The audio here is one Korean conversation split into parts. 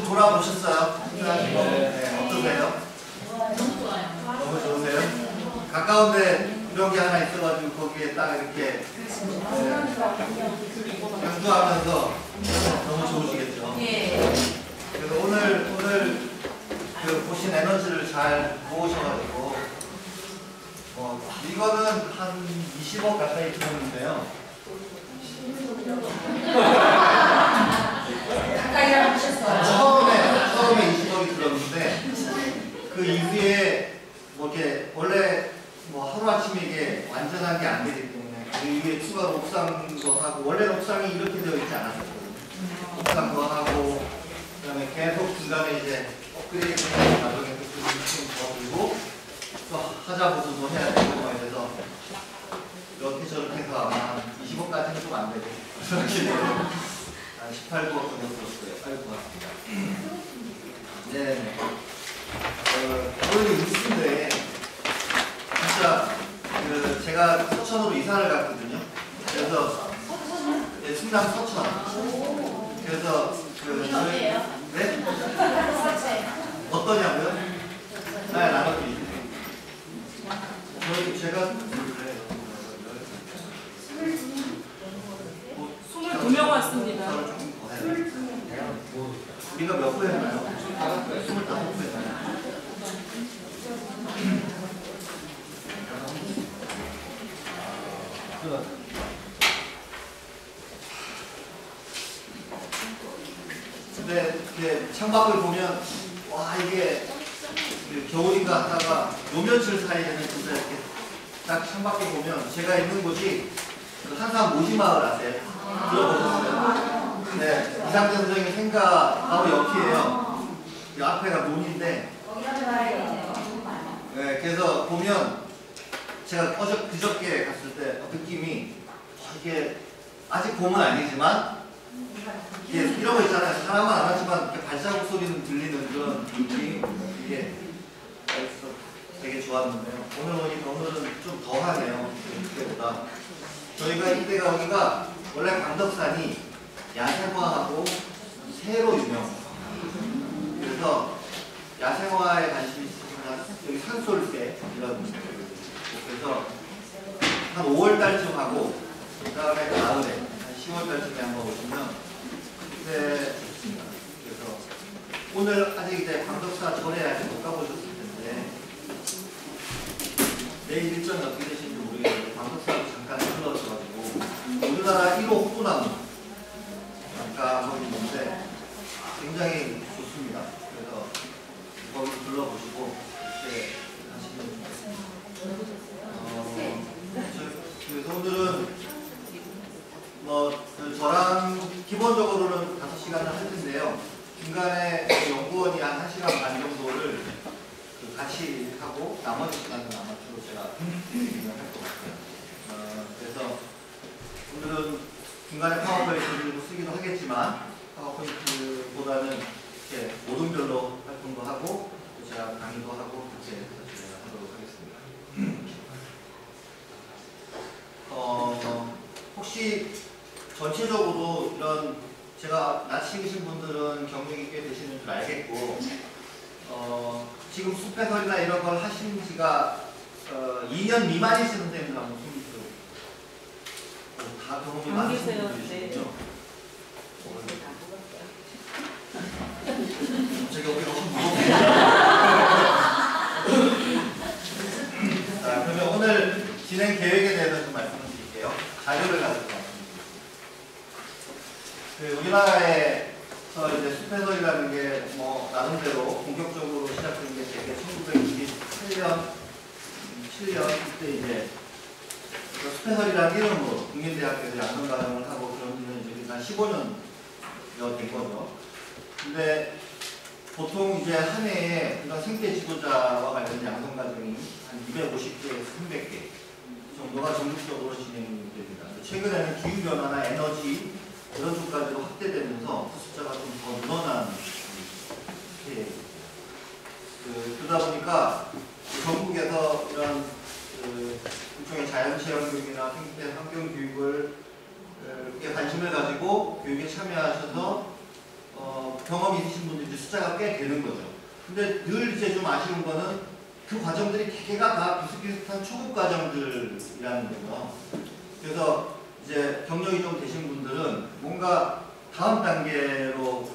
돌아보셨어요? 네. 어떠세요? 너무 좋아요. 너무 좋으세요? 가까운데 이런 게 하나 있어가지고 거기에 딱 이렇게 연주하면서 너무 좋으시겠죠? 예. 그래서 오늘 그 보신 에너지를 잘 모으셔가지고 이거는 한 20억 가까이 들었는데요. 가까이라 하셨어요. 처음에 20억이 들었는데 그 이후에 뭐 이렇게 원래 뭐 하루아침에 이게 완전한 게 안 되기 때문에 그 이후에 추가로 옥상도 하고 원래 옥상이 이렇게 되어 있지 않았었거든요. 옥상도 하고 그다음에 계속 중간에 이제 업그레이드 하는 과정에서 좀 들고 또 하자보수도 해야 되고 뭐 이래서 이렇게 저렇게 해서 아마 20억까지는 좀 안 되고 저렇게 한 18, 9억 정도 들었어요. 아이고 고맙습니다. 네. 오늘 뉴스인데 진짜 제가 서천으로 이사를 갔거든요. 그래서 네, 충남 서천. 그래서 어디예요? 네? 어떠냐고요? 네, 나눠드리죠. 제가 22명 왔습니다. 우리가 몇 부 했나요? 25부 했나요? 근데 이렇게 창밖을 보면 와 이게 겨울인가 하다가 요 며칠 사이에는 진짜 이렇게 딱 창밖을 보면 제가 있는 곳이 한산 모지마을 아세요? 들어보셨어요? 네, 이상재 선생님 생가 바로 옆이에요. 이 앞에가 논인데 네, 그래서 보면 제가 그저께 갔을 때 느낌이 이게 아직 봄은 아니지만 이런 거 있잖아요. 사람은 안 하지만 이렇게 발자국 소리는 들리는 그런 느낌 이게 되게 좋았는데요. 오늘 오니까 오늘은 좀 덜하네요. 그때보다. 저희가 이때가 여기가 원래 강덕산이 야생화하고 새로 유명해요. 그래서 야생화에 관심이 있으시면 여기 산솔새 이런 그래서 한 5월달쯤 하고 그 다음에 가을에 한 10월달쯤에 한번 오시면 그때 좋습니다. 그래서 오늘 아직 이제 강덕산 전에 아직 못 가보셨을 텐데 내일 일정이 어떻게 되시는지 모르겠는데 강덕산 잠깐 들러셔가지고 우리나라 1호 호두나무 잠깐 있는데 굉장히 좋습니다. 그래서 거기 둘러보시고 이렇게 하시면 그래서 오늘은 저랑 기본적으로는 5시간을 할 텐데요. 중간에 연구원이 한 1시간 반 정도를 같이 하고 나머지 시간은 아마 주로 제가 진행할 것 같아요. 그래서 오늘은 중간에 파워포인트를 쓰기도 하겠지만 파워포인트보다는 이렇게 모둠별로 활동도 하고 제가 강의도 하고 그렇게 하도록 하겠습니다. 혹시 전체적으로 이런 제가 낯익으신 분들은 경력이 꽤 되시는 줄 알겠고 지금 숲해설이나 이런 걸 하신 지가 2년 미만이신 선생님들 한번 손 다 경험이 많으신 분들이시군요. 제가 여기 너무 무겁네요. 자, 그러면 오늘 진행 계획에 대해서 좀 말씀을 드릴게요. 자료를 가지고 우리나라에서 이제 숲해설이라는 게 뭐 나름대로 본격적으로 시작된 게 되게 1928년, 7년 그때 이제 숲해설이라는 이름으로 국민대학교에서 양성과정을 하고 그런 지는 이제 한 15년여 된 거죠. 근데 보통 이제 한 해에 생태 지도자와 관련된 양성과정이 한 250개에서 300개 정도가 전국적으로 진행됩니다. 최근에는 기후변화나 에너지 이런 쪽까지도 확대되면서 그 숫자가 좀 더 늘어난 케이스입니다. 그러다 보니까 전국에서 이런 일종의 자연체험 교육이나 생태 환경 교육을 꽤 관심을 가지고 교육에 참여하셔서 경험이 있으신 오신 분들이 이제 숫자가 꽤 되는 거죠. 근데 늘 이제 좀 아쉬운 거는 그 과정들이 대개가 다 비슷비슷한 초급 과정들이라는 거죠. 그래서 이제 경력이 좀 되신 분들은 뭔가 다음 단계로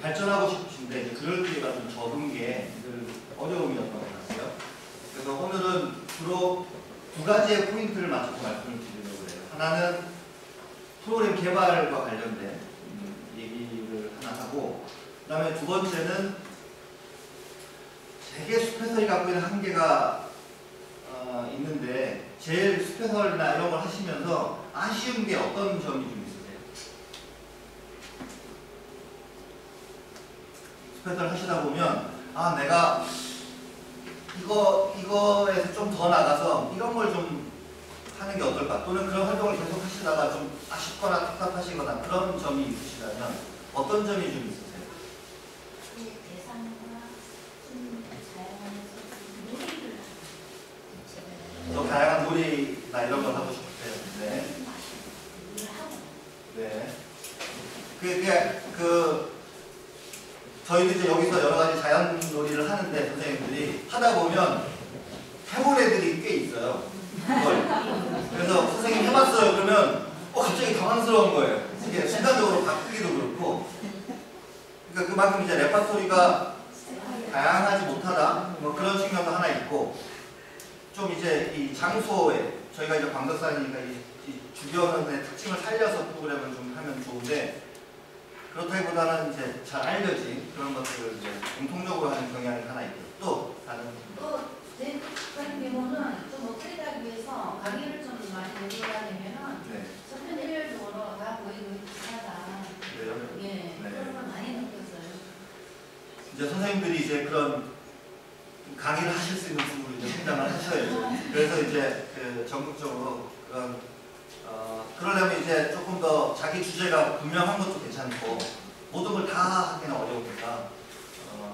발전하고 싶으신데 이제 그럴 기회가 좀 적은 게 늘 어려움이었던 것 같아요. 그래서 오늘은 주로 두 가지의 포인트를 맞춰서 말씀을 드리려고 해요. 하나는 프로그램 개발과 관련된 얘기를 하나 하고, 그 다음에 두 번째는 되게 스페셜이 갖고 있는 한계가 있는데 제일 스페셜이나 이런 걸 하시면서 아쉬운 게 어떤 점이 좀 있으세요? 스페셜 하시다 보면 아 내가 이거에서 좀 더 나가서 이런 걸 좀 하는 게 어떨까? 또는 그런 활동을 계속 하시다가 좀 아쉽거나 답답하시거나 그런 점이 있으시다면 어떤 점이 좀 있으세요? 더 다양한 놀이나 이런 걸 하고 싶으세요? 네. 네. 저희도 이제 여기서 여러 가지 자연 놀이를 하는데 선생님들이 하다 보면 해본 애들이 꽤 있어요. 그걸. 그래서 선생님 해봤어요. 그러면 갑자기 당황스러운 거예요. 이게 순간적으로 바꾸기도 그렇고. 그러니까 그만큼 이제 레파토리가 다양하지 못하다. 뭐 그런 측면도 하나 있고. 좀 이제 이 장소에 저희가 이제 광덕산이니까 이 주변의 특징을 살려서 프로그램을 좀 하면 좋은데 그렇다기보다는 이제 잘 알려진 그런 것들을 이제 공통적으로 하는 경향이 하나 있고 또 다른 제 같은 경우는 좀 어떻게 하기 위해서 강의를 좀 많이 내려야 되면은 네. 서편 일렬적으로 다 보이고 하다. 그래요? 예, 네. 그런 걸 많이 느꼈어요. 이제 선생님들이 이제 그런 강의를 하실 수 있는 분으로 이제 성장을 하셔야죠. 그래서 이제 그 전국적으로 그러려면 이제 조금 더 자기 주제가 분명한 것도 괜찮고 모든 걸 다 하기는 어려우니까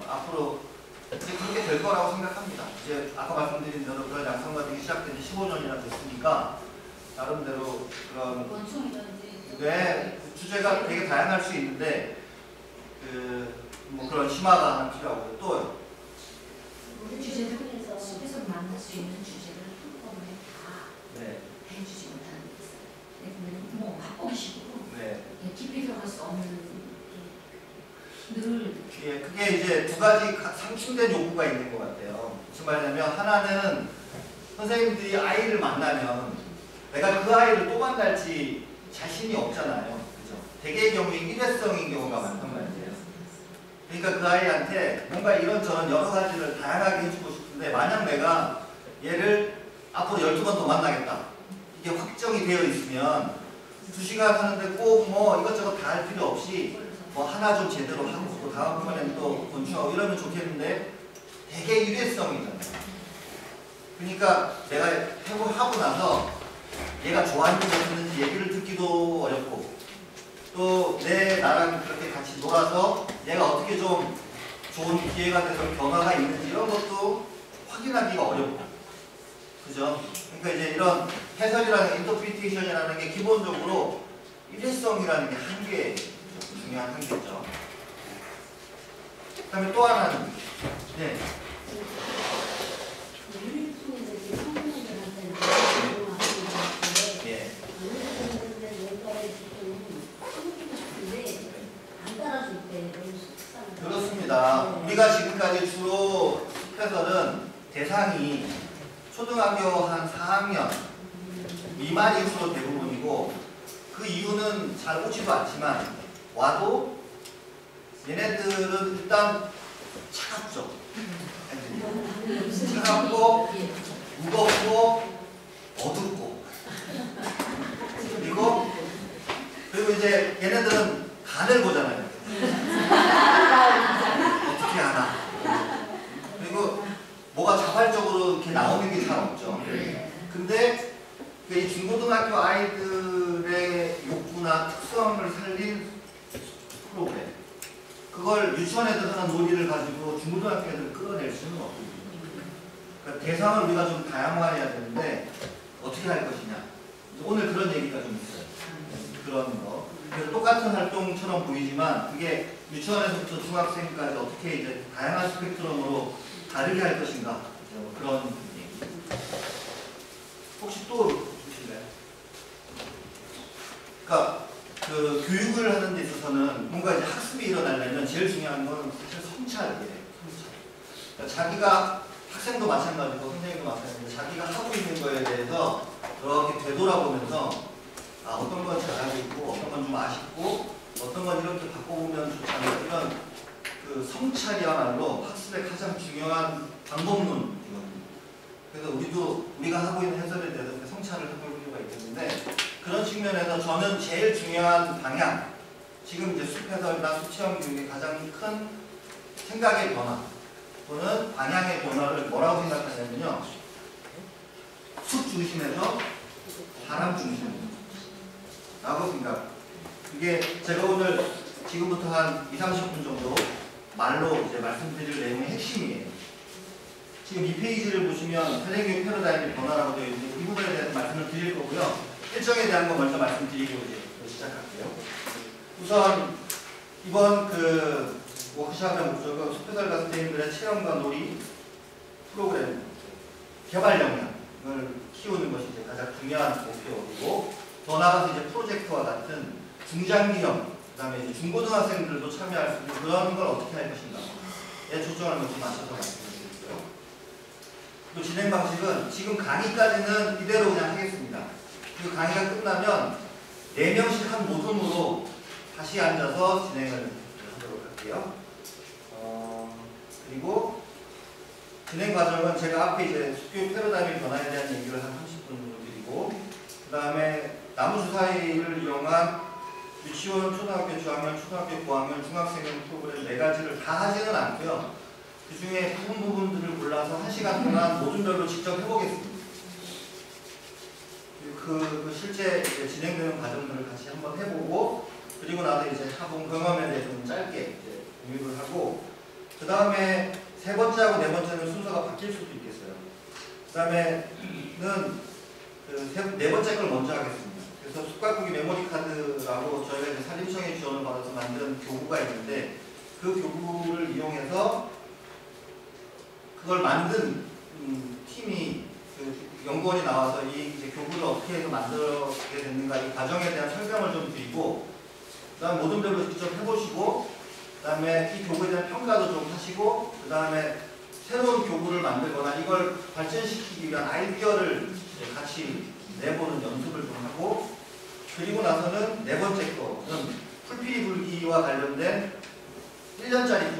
앞으로 이제 그렇게 될 거라고 생각합니다. 이제 아까 말씀드린 대로 그런 양성 과정이 시작된 지 15년이나 됐으니까 나름대로 그런 곤충이든지 네, 주제가 되게 다양할 수 있는데 뭐 그런 심화가 하나 필요하고 또 우리 주제들에서 속에서 만날 수 있는 주제를 한꺼번에 다 네, 해주지 못하는 게 있어요. 뭐 맛보기식으로 네. 깊이 들어갈 수 없는 늘 예, 그게 이제 두 가지 상충된 요구가 있는 것 같아요. 무슨 말이냐면 하나는 선생님들이 아이를 만나면 내가 그 아이를 또 만날지 자신이 없잖아요. 그죠? 대개의 경우에 일회성인 경우가 많단 말이에요. 그러니까 그 아이한테 뭔가 이런저런 여러 가지를 다양하게 해주고 싶은데 만약 내가 얘를 앞으로 12번 더 만나겠다. 이게 확정이 되어 있으면 2시간 하는데 꼭 뭐 이것저것 다 할 필요 없이 뭐 하나 좀 제대로 하고 또 다음번에는 또 곤충하고 이러면 좋겠는데 되게 일회성이잖아요. 그러니까 내가 하고 나서 얘가 좋아하는 게 없는지 얘기를 듣기도 어렵고 또 나랑 그렇게 같이 놀아서 얘가 어떻게 좀 좋은 기회가 돼서 변화가 있는지 이런 것도 확인하기가 어렵고 그죠? 그러니까 이제 이런 해설이라는 인터프리테이션이라는 게 기본적으로 일회성이라는 게 한계 중요한 한계죠. 그 다음에 또 하나는 네. 예. 그렇습니다. 우리가 지금까지 주로 스페셜은 대상이 초등학교 한 4학년 미만이 주로 대부분이고 그 이유는 잘 오지도 않지만 와도 얘네들은 일단 차갑죠. 차갑고 무겁고 어둡고 그리고 이제 얘네들은 간을 보잖아요. 어떻게 하나. 그리고 뭐가 자발적으로 이렇게 나오는 게 잘 없죠. 근데 이 중고등학교 아이들의 욕구나 특성을 살린 프로그램 그걸 유치원 애들 하는 놀이를 가지고 중고등학교 애들을 끌어낼 수는 없거든요. 그러니까 대상을 우리가 좀 다양화해야 되는데 어떻게 할 것이냐 오늘 그런 얘기가 좀 있어요. 그런 거 그래서 똑같은 활동처럼 보이지만 그게 유치원에서부터 중학생까지 어떻게 이제 다양한 스펙트럼으로 다르게 할 것인가 그런 얘기. 혹시 또 주실래요? 그러니까 그 교육을 하는 데 있어서는 뭔가 이제 학습이 일어나려면 제일 중요한 건 사실 성찰이에요. 성찰. 그러니까 자기가 학생도 마찬가지고 선생님도 마찬가지고 자기가 하고 있는 거에 대해서 그렇게 되돌아보면서 어떤 건 잘하고 있고 어떤 건 좀 아쉽고 어떤 건 이렇게 바꿔보면 좋지 않을까 이런 그 성찰이야말로 학습의 가장 중요한 방법론이거든요. 그래서 우리가 하고 있는 해설에 대해서 성찰을 해볼 필요가 있겠는데 그런 측면에서 저는 제일 중요한 방향 지금 이제 숲해설이나 숲체험 교육의 가장 큰 생각의 변화 또는 방향의 변화를 뭐라고 생각하냐면요. 숲 중심에서 사람 중심으로 라고 생각. 이게 제가 오늘 지금부터 한 20-30분 정도 말로 이제 말씀드릴 내용의 핵심이에요. 지금 이 페이지를 보시면 사회교육 패러다임의 변화라고 되어 있는데 이 부분에 대해서 말씀을 드릴 거고요. 일정에 대한 거 먼저 말씀드리고 이제 시작할게요. 우선 이번 그 워크숍의 목적은 숲해설가 선생님들의 체험과 놀이 프로그램 개발 역량을 키우는 것이 이제 가장 중요한 목표이고 더 나아가서 이제 프로젝트와 같은 중장기형 그다음에 이제 중고등학생들도 참여할 수 있는 그런 걸 어떻게 할 것인가에 초점을 먼저 맞춰서 말씀드리고요. 또 진행 방식은 지금 강의까지는 이대로 그냥 하겠습니다. 그리고 강의가 끝나면 4명씩 한 모둠으로 다시 앉아서 진행을 하도록 할게요. 그리고 진행 과정은 제가 앞에 이제 숲교육 패러다임의 변화에 대한 얘기를 한 30분 정도 드리고 그 다음에 나무주사위를 이용한 유치원, 초등학교 저학년, 초등학교 고학년, 중학생용 프로그램 4가지를 다 하지는 않고요. 그 중에 부분들을 골라서 1시간 동안 모둠별로 직접 해보겠습니다. 그 실제 이제 진행되는 과정들을 같이 한번 해보고 그리고 나서 이제 해본 경험에 대해서 좀 짧게 이제 공유를 하고 그 다음에 3번째하고 4번째는 순서가 바뀔 수도 있겠어요. 그 다음에는 그 4번째 걸 먼저 하겠습니다. 그래서 숲가꾸기 메모리 카드라고 저희가 이제 산림청의 지원을 받아서 만든 교구가 있는데 그 교구를 이용해서 그걸 만든 팀이 그 연구원이 나와서 이 이제 교구를 어떻게 해서 만들게 됐는가 이 과정에 대한 설명을 좀 드리고 그 다음 모둠별로 직접 해보시고 그 다음에 이 교구에 대한 평가도 좀 하시고 그 다음에 새로운 교구를 만들거나 이걸 발전시키기 위한 아이디어를 같이 내보는 연습을 좀 하고 그리고 나서는 4번째 거는 풀피리 불기와 관련된 1년짜리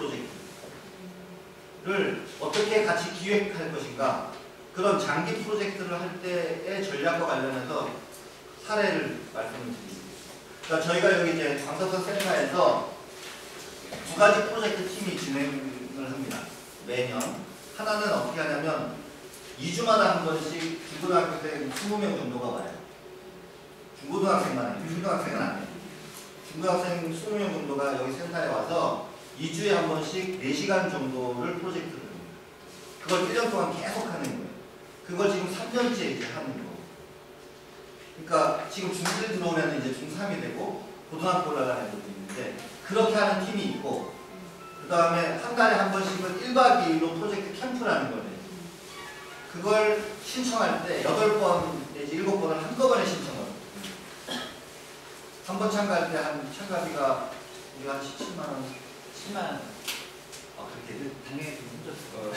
프로젝트를 어떻게 같이 기획할 것인가 그런 장기 프로젝트를 할 때의 전략과 관련해서 사례를 말씀을 드립니다. 그러니까 저희가 여기 이제 광석선 센터에서 2가지 프로젝트 팀이 진행을 합니다. 매년. 하나는 어떻게 하냐면 2주마다 한 번씩 중고등학교 때 20명 정도가 와요. 중고등학생만 해요. 중고등학생은 안 해요. 중고등학생 20명 정도가 여기 센터에 와서 2주에 한 번씩 4시간 정도를 프로젝트를 합니다. 그걸 1년 동안 계속 하는 거예요. 그걸 지금 3년째 이제 하는 거예요. 그러니까 지금 중1 들어오면 이제 중3이 되고 고등학교 올라가는 애들도 있는데 그렇게 하는 팀이 있고 그 다음에 한 달에 한 번씩은 1박 2일로 프로젝트 캠프라는 걸 해요. 그걸 신청할 때 8번 내지 7번을 한꺼번에 신청을 해요. 한 번 참가할 때 한 참가비가 우리 한 17만원 10만원 그렇게 당연히 좀 힘들었어요.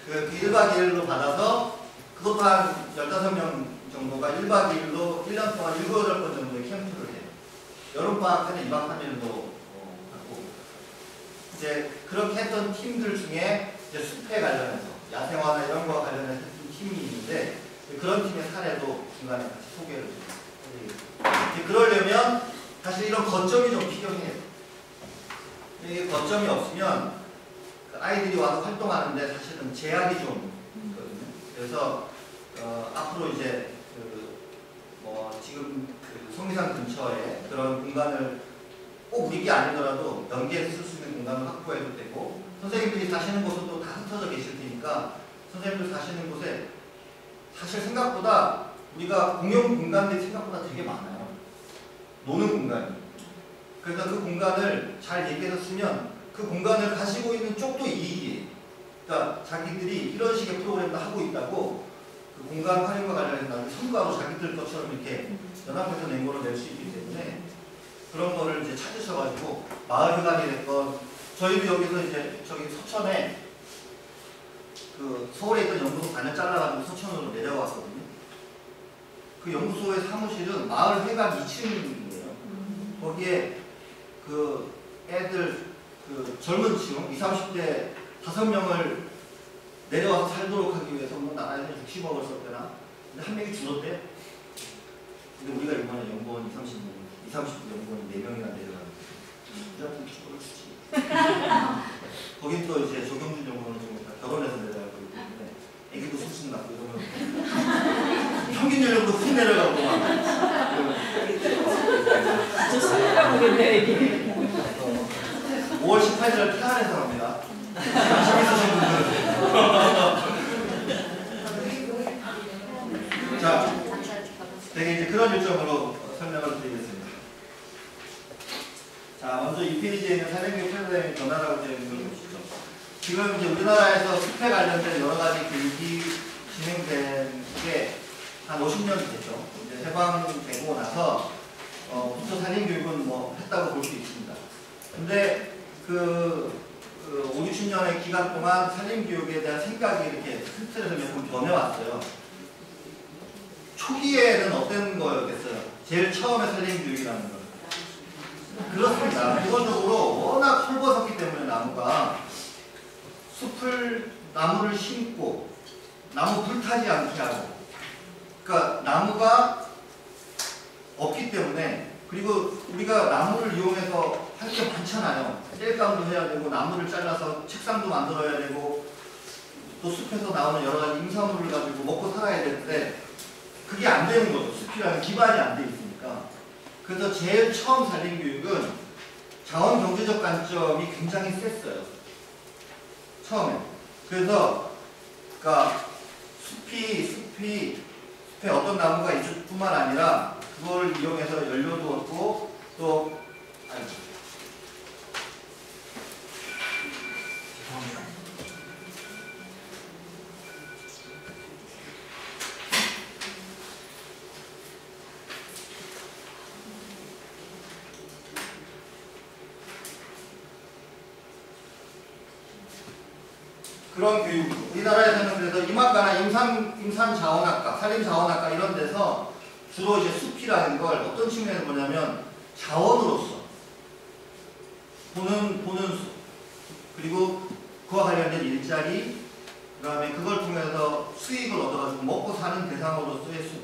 그 1박 2일로 받아서 그것도 한 15명 정도가 1박 2일로 1년 동안 7, 8번 정도의 캠프를 해요. 여름방학 때는 2박 3일로 하고 이제 그렇게 했던 팀들 중에 이제 숲에 관련해서 야생화나 이런 거와 관련해서 했던 팀이 있는데 그런 팀의 사례도 중간에 같이 소개를 해드리겠습니다. 그러려면 사실 이런 거점이 좀 필요해요. 이게 거점이 없으면 아이들이 와서 활동하는데 사실은 제약이 좀 있거든요. 그래서 앞으로 이제 지금 그 성미산 근처에 그런 공간을 꼭 우리 게 아니더라도 연계해서 쓸 수 있는 공간을 확보해도 되고 선생님들이 사시는 곳은 또 다 흩어져 계실 테니까 선생님들 사시는 곳에 사실 생각보다 우리가 공용 공간들이 생각보다 되게 많아요. 노는 공간이. 그래서 그 공간을 잘 얘기해서 쓰면 그 공간을 가지고 있는 쪽도 이익이에요. 그러니까 자기들이 이런 식의 프로그램도 하고 있다고 그 공간 활용과 관련해서 나중에 성과로 자기들 것처럼 이렇게 연합해서 낸거를 낼 수 있기 때문에 그런 거를 이제 찾으셔가지고 마을회관이 됐건 저희도 여기서 이제 저기 서천에 그 서울에 있던 연구소 반을 잘라가지고 서천으로 내려왔거든요. 그 연구소의 사무실은 마을회관 2층이에요. 거기에 그 애들 그 젊은 층 20, 30대 5명을 내려와서 살도록 하기 위해서 뭐 나라에서 60억을 썼대나 근데 한 명이 줄었대. 근데 우리가 이번에 연구원 20, 30대 연구원이 4명이나 내려가는데 우리한테 60억을 주지. 거긴 또 이제 조경준 연구원은 좀 결혼해서 내려가고 있기 때문에 애기도 쑥쑥 낳고 이러면 평균 연령도 훅 내려가고 막 저 술이라고 그랬네, 이게. 5월 18일 태안에서 갑니다. 재밌으신 분들. 자, 되게 이제 그런 일정으로 설명을 드리겠습니다. 자, 먼저 이 페이지에 있는 사회교육 프로그램의 변화라고 되어 있는 걸 보시죠. 지금 이제 우리나라에서 숲에 관련된 여러 가지 교육이 진행된 게 한 50년 됐죠. 이제 해방되고 나서 부터 산림교육은 뭐 했다고 볼 수 있습니다. 근데 그 5, 60년의 기간 동안 산림교육에 대한 생각이 이렇게 큰 틀에서 몇 번 변해왔어요. 초기에는 어떤 거였겠어요? 제일 처음에 산림교육이라는 거. 그렇습니다. 기본적으로 워낙 헐벗었기 때문에 나무가 나무를 심고 나무 불타지 않게 하고 그러니까 나무가 없기 때문에 그리고 우리가 나무를 이용해서 할 게 많잖아요. 땔감도 해야 되고 나무를 잘라서 책상도 만들어야 되고 또 숲에서 나오는 여러 가지 임산물을 가지고 먹고 살아야 되는데 그게 안 되는 거죠. 숲이라는 기반이 안 돼 있으니까. 그래서 제일 처음 산림교육은 자원 경제적 관점이 굉장히 셌어요. 처음에. 그래서 그러니까 숲에 어떤 나무가 있을 뿐만 아니라 그걸 이용해서 연료도 얻고 또 그런 교육, 우리나라에서는 그래서 임학과나 임산자원학과, 산림자원학과 이런 데서 주로 이제 숲이라는 걸 어떤 측면에서 보냐면 자원으로서 보는 숲, 그리고 그와 관련된 일자리, 그 다음에 그걸 통해서 수익을 얻어가지고 먹고 사는 대상으로서의 숲.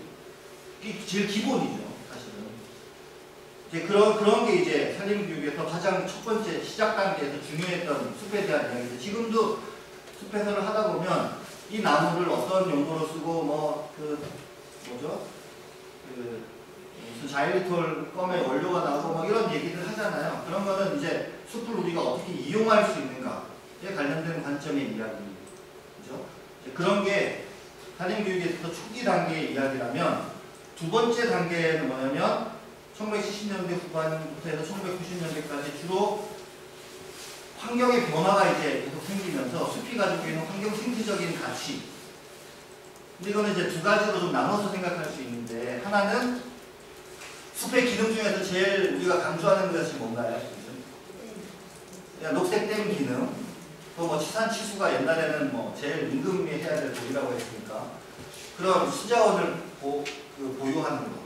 이게 제일 기본이죠, 사실은. 이제 그런 게 이제 산림교육에서 가장 첫 번째 시작 단계에서 중요했던 숲에 대한 이야기죠. 지금도 숲 해설을 하다 보면 이 나무를 어떤 용도로 쓰고 무슨 자일리톨 껌의 원료가 나오고 뭐 이런 얘기를 하잖아요. 그런 거는 이제 숲을 우리가 어떻게 이용할 수 있는가에 관련된 관점의 이야기죠. 그런 게 산림교육에서 초기 단계의 이야기라면 두 번째 단계는 뭐냐면 1970년대 후반부터 해서 1990년대까지 주로 환경의 변화가 이제 계속 생기면서 숲이 가지고 있는 환경 생태적인 가치. 근데 이거는 이제 두 가지로 좀 나눠서 생각할 수 있는데 하나는 숲의 기능 중에서 제일 우리가 강조하는 것이 뭔가요? 녹색댐 기능. 또 뭐 치산치수가 옛날에는 뭐 제일 임금이 해야 될 도리라고 했으니까 그런 수자원을 보유하는 거.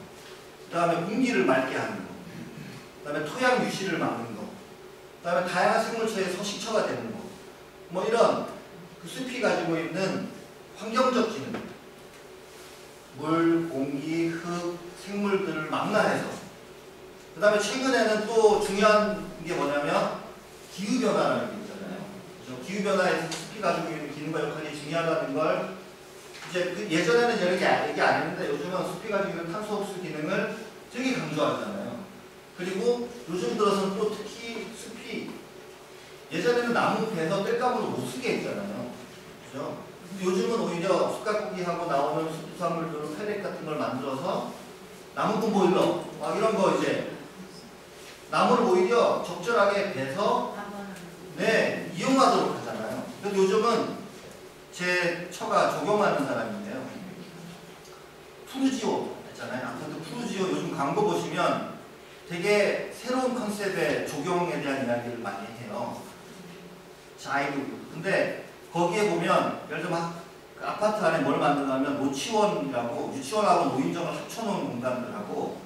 그 다음에 공기를 맑게 하는 거. 그 다음에 토양 유실을 막는 거. 그 다음에 다양한 생물체의 서식처가 되는 거. 뭐 이런 그 숲이 가지고 있는 환경적 기능. 물, 공기, 흙, 생물들을 망라해서. 그 다음에 최근에는 또 중요한 게 뭐냐면 기후변화라는 게 있잖아요. 그렇죠? 기후변화에서 숲이 가지고 있는 기능과 역할이 중요하다는 걸 이제 예전에는 이렇게 얘기 안 했는데 요즘은 숲이 가지고 있는 탄소 흡수 기능을 되게 강조하잖아요. 그리고 요즘 들어서는 또 특히 숲이 예전에는 나무 베서 땔감으로 못 쓰게 했잖아요. 그죠? 요즘은 오히려 숲가꾸기하고 나오는 수산물들로 펠렛 같은 걸 만들어서 나무꾼 보일러 막 이런 거 이제 나무를 오히려 적절하게 베서 네, 이용하도록 하잖아요. 그래서 요즘은 제 처가 조경하는 사람인데요. 푸르지오 있잖아요. 아파트 푸르지오 요즘 광고 보시면 되게 새로운 컨셉의 조경에 대한 이야기를 많이 해요. 자이브. 근데 거기에 보면 예를 들면 그 아파트 안에 뭘 만드냐면 노치원이라고 유치원하고 노인정을 합쳐놓은 공간들하고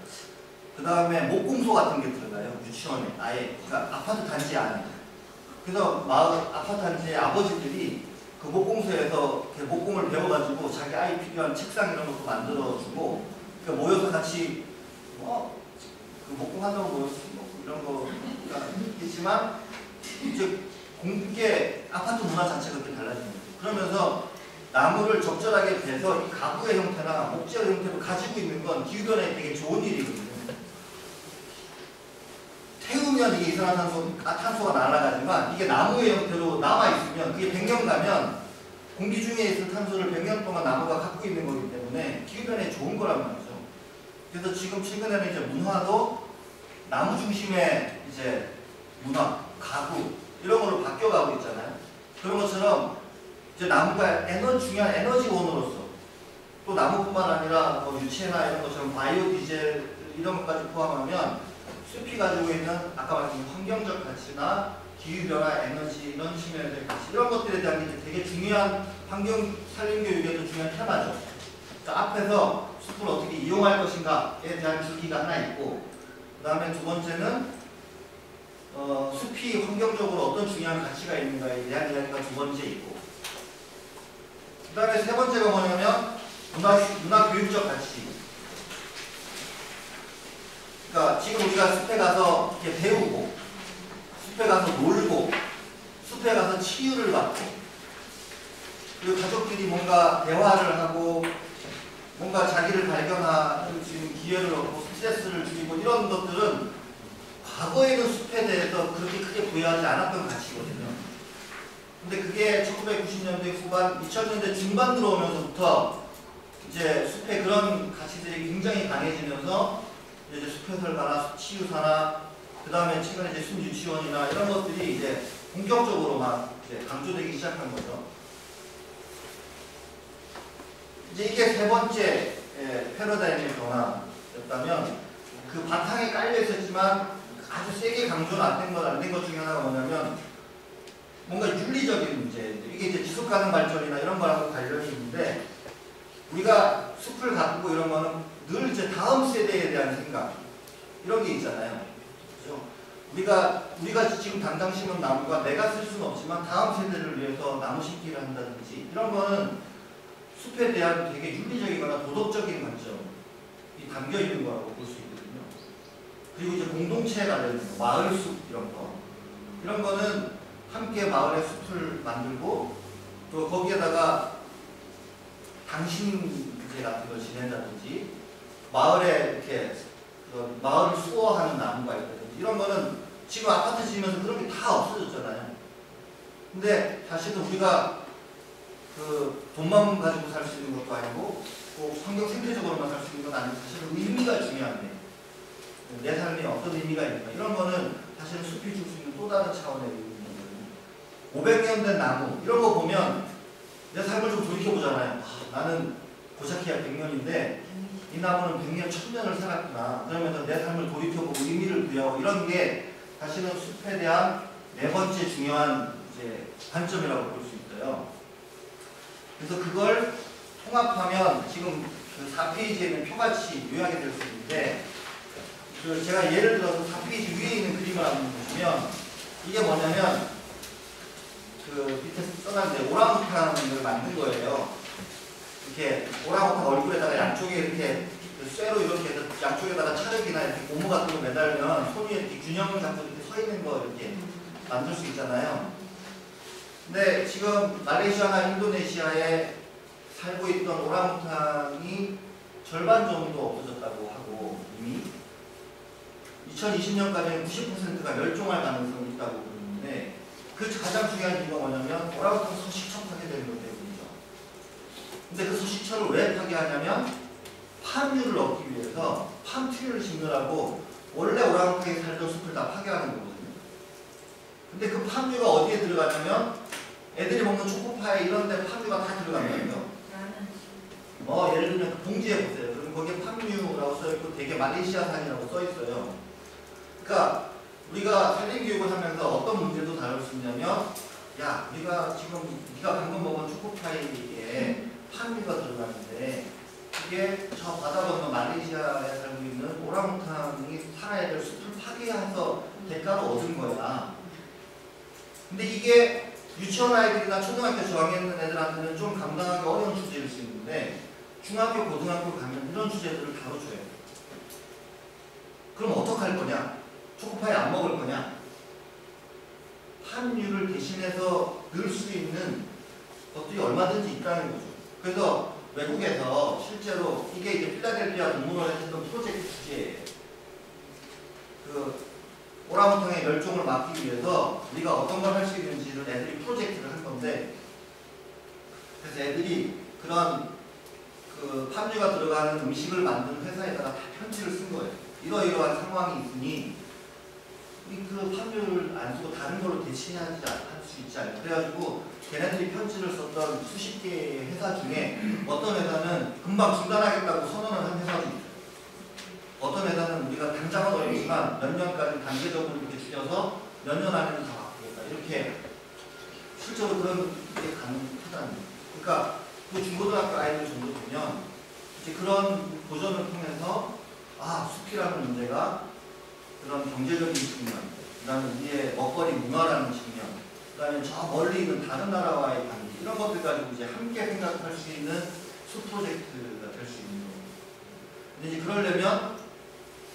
그 다음에 목공소 같은 게 들어가요. 유치원에 아예 그러니까 아파트 단지 안에. 그래서 마을 아파트 단지의 아버지들이 그 목공소에서 목공을 배워가지고 자기 아이 필요한 책상 이런 것도 만들어주고 그러니까 모여서 같이 그 목공한다고 모여서 이런 거가 있지만 이제 공개 아파트 문화 자체가 그렇게 달라지는 거죠. 그러면서 나무를 적절하게 베서 이 가구의 형태나 목재의 형태로 가지고 있는 건 기후변화에 되게 좋은 일이거든요. 태우면 이게 이산화탄소가 날아가지만 이게 나무의 형태로 남아있으면 그게 100년 가면 공기 중에 있을 탄소를 100년 동안 나무가 갖고 있는 거기 때문에 기후변화에 좋은 거란 말이죠. 그래서 지금 최근에는 이제 문화도 나무 중심의 이제 문화, 가구 이런 걸로 바뀌어가고 있잖아요. 그런 것처럼 이제 나무가 중요한 에너지원으로서 또 나무뿐만 아니라 뭐 유체나 이런 것처럼 바이오 디젤 이런 것까지 포함하면 숲이 가지고 있는 아까 말씀 환경적 가치나 기후변화, 에너지, 이런 측면의 가치 이런 것들에 대한 게 되게 중요한 환경 산림교육에도 중요한 테마죠. 그러니까 앞에서 숲을 어떻게 이용할 것인가에 대한 줄기가 하나 있고 그 다음에 두 번째는 숲이 환경적으로 어떤 중요한 가치가 있는가에 대한 이야기가 두 번째 있고 그 다음에 세 번째가 뭐냐면 문화 교육적 가치. 그러니까 지금 우리가 숲에 가서 이렇게 배우고 숲에 가서 놀고 숲에 가서 치유를 받고 그리고 가족끼리 뭔가 대화를 하고 뭔가 자기를 발견할 수 있는 기회를 얻고 스트레스를 줄이고 이런 것들은 과거에는 숲에 대해서 그렇게 크게 부여하지 않았던 가치거든요. 근데 그게 1990년대 후반, 2000년대 중반 들어오면서부터 이제 숲의 그런 가치들이 굉장히 강해지면서 이제 숲해설가나 숲치유사나 그 다음에 최근에 이제 숲유치원이나 이런 것들이 이제 본격적으로 막 이제 강조되기 시작한 거죠. 이제 이게 세 번째 패러다임의 변화였다면 그 바탕에 깔려 있었지만 아주 세게 강조는 안 된 것 중에 하나가 뭐냐면 뭔가 윤리적인 문제, 이게 이제 지속가능 발전이나 이런 거랑도 관련이 있는데 우리가 숲을 가꾸고 이런 거는 늘 이제 다음 세대에 대한 생각 이런 게 있잖아요. 그렇죠? 우리가 지금 당장 심은 나무가 내가 쓸 수는 없지만 다음 세대를 위해서 나무 심기를 한다든지 이런 거는 숲에 대한 되게 윤리적이거나 도덕적인 관점이 담겨 있는 거라고 볼 수 있거든요. 그리고 이제 공동체에 관련된 거, 마을 숲 이런 거는 함께 마을의 숲을 만들고 또 거기에다가 당신제 같은 걸 지낸다든지 마을에 이렇게 마을을 수호하는 나무가 있다든지 이런 거는 지금 아파트 지으면서 그런 게 다 없어졌잖아요. 근데 사실은 우리가 그 돈만 가지고 살 수 있는 것도 아니고 꼭 환경 생태적으로만 살 수 있는 건 아니고 사실은 의미가 중요한데 내 삶에 어떤 의미가 있는가 이런 거는 사실은 숲이 줄 수 있는 또 다른 차원의 의미거든요. 500년 된 나무 이런 거 보면 내 삶을 좀 돌이켜보잖아요. 나는 고작해야 100년인데 이 나무는 100년, 1000년을 살았구나. 그러면서 내 삶을 돌이켜보고 의미를 부여하고 이런 게 사실은 숲에 대한 네 번째 중요한 이제 관점이라고 볼 수 있어요. 그래서 그걸 통합하면 지금 그 4페이지에 있는 표같이 요약이 될 수 있는데 그 제가 예를 들어서 4페이지 위에 있는 그림을 한번 보시면 이게 뭐냐면 그 밑에 써놨는데 오랑우탄을 만든 거예요. 이렇게 오랑우탄 얼굴에다가 양쪽에 이렇게 쇠로 이렇게 해서 양쪽에다가 찰흙이나 이렇게 고무 같은 거 매달면 손 위에 이렇게 균형을 잡고 이렇게 서 있는 거 이렇게 만들 수 있잖아요. 근데 지금 말레이시아나 인도네시아에 살고 있던 오랑우탄이 절반 정도 없어졌다고 하고 이미 2020년까지는 90%가 멸종할 가능성이 있다고 그러는데 그 가장 중요한 이유가 뭐냐면 오랑우탄 서식처 파괴되는 것 때문이죠. 근데 그 서식처를 왜 파괴하냐면 팜유를 얻기 위해서 팜트리를 심느라고 원래 오랑우탄이 살던 숲을 다 파괴하는 거거든요. 근데 그 팜유가 어디에 들어가냐면 애들이 먹는 초코파이 이런 데 팜유가 다 들어간다고요. 예를 들면 그 봉지에 보세요. 그럼 거기에 팜유라고 써있고 되게 말레이시아산이라고 써있어요. 그러니까 우리가 산림교육을 하면서 어떤 문제도 다룰 수 있냐면 야, 우리가 지금 네가 방금 먹은 초코파이에 팜유가 들어가는데 이게 저 바다 건너 말레이시아에 살고 있는 오랑우탄이 살아야 될 숲을 파괴해서 대가로 얻은 거야. 근데 이게 유치원 아이들이나 초등학교 저학에 있는 애들한테는 좀 감당하기 어려운 주제일 수 있는데 중학교, 고등학교 가면 이런 주제들을 다뤄줘야 돼. 그럼 어떡할 거냐? 초코파이 안 먹을 거냐? 팜유를 대신해서 넣을 수 있는 것들이 얼마든지 있다는 거죠. 그래서 외국에서 실제로 이게 이제 필라델피아 동물원에서 했던 프로젝트 주제예요. 그 오랑우탄의 멸종을 막기 위해서 우리가 어떤 걸 할 수 있는지를 애들이 프로젝트를 한 건데, 그래서 애들이 그런 그 팜유가 들어가는 음식을 만드는 회사에다가 다 편지를 쓴 거예요. 이러이러한 상황이 있으니 우리 그 팜유를 안 쓰고 다른 걸로 대체할 수 있지 않냐. 그래가지고 걔네들이 편지를 썼던 수십 개의 회사 중에 어떤 회사는 금방 중단하겠다고 선언을 한 회사도 있어요. 어떤 회사는 우리가 당장은 어렵지만 몇 년까지 단계적으로 이렇게 줄여서 몇 년 안에는 다 바꾸겠다. 이렇게 실제로 그런 게 가능하다는 거예요. 그러니까 그 중고등학교 아이들 정도 보면 이제 그런 도전을 통해서 숲이라는 문제가 그런 경제적인 측면, 그 다음에 우리의 먹거리 문화라는 측면, 그 다음에 저 멀리 있는 다른 나라와의 관계, 이런 것들 가지고 이제 함께 생각할 수 있는 숲 프로젝트가 될 수 있는 거예요. 근데 이제 그러려면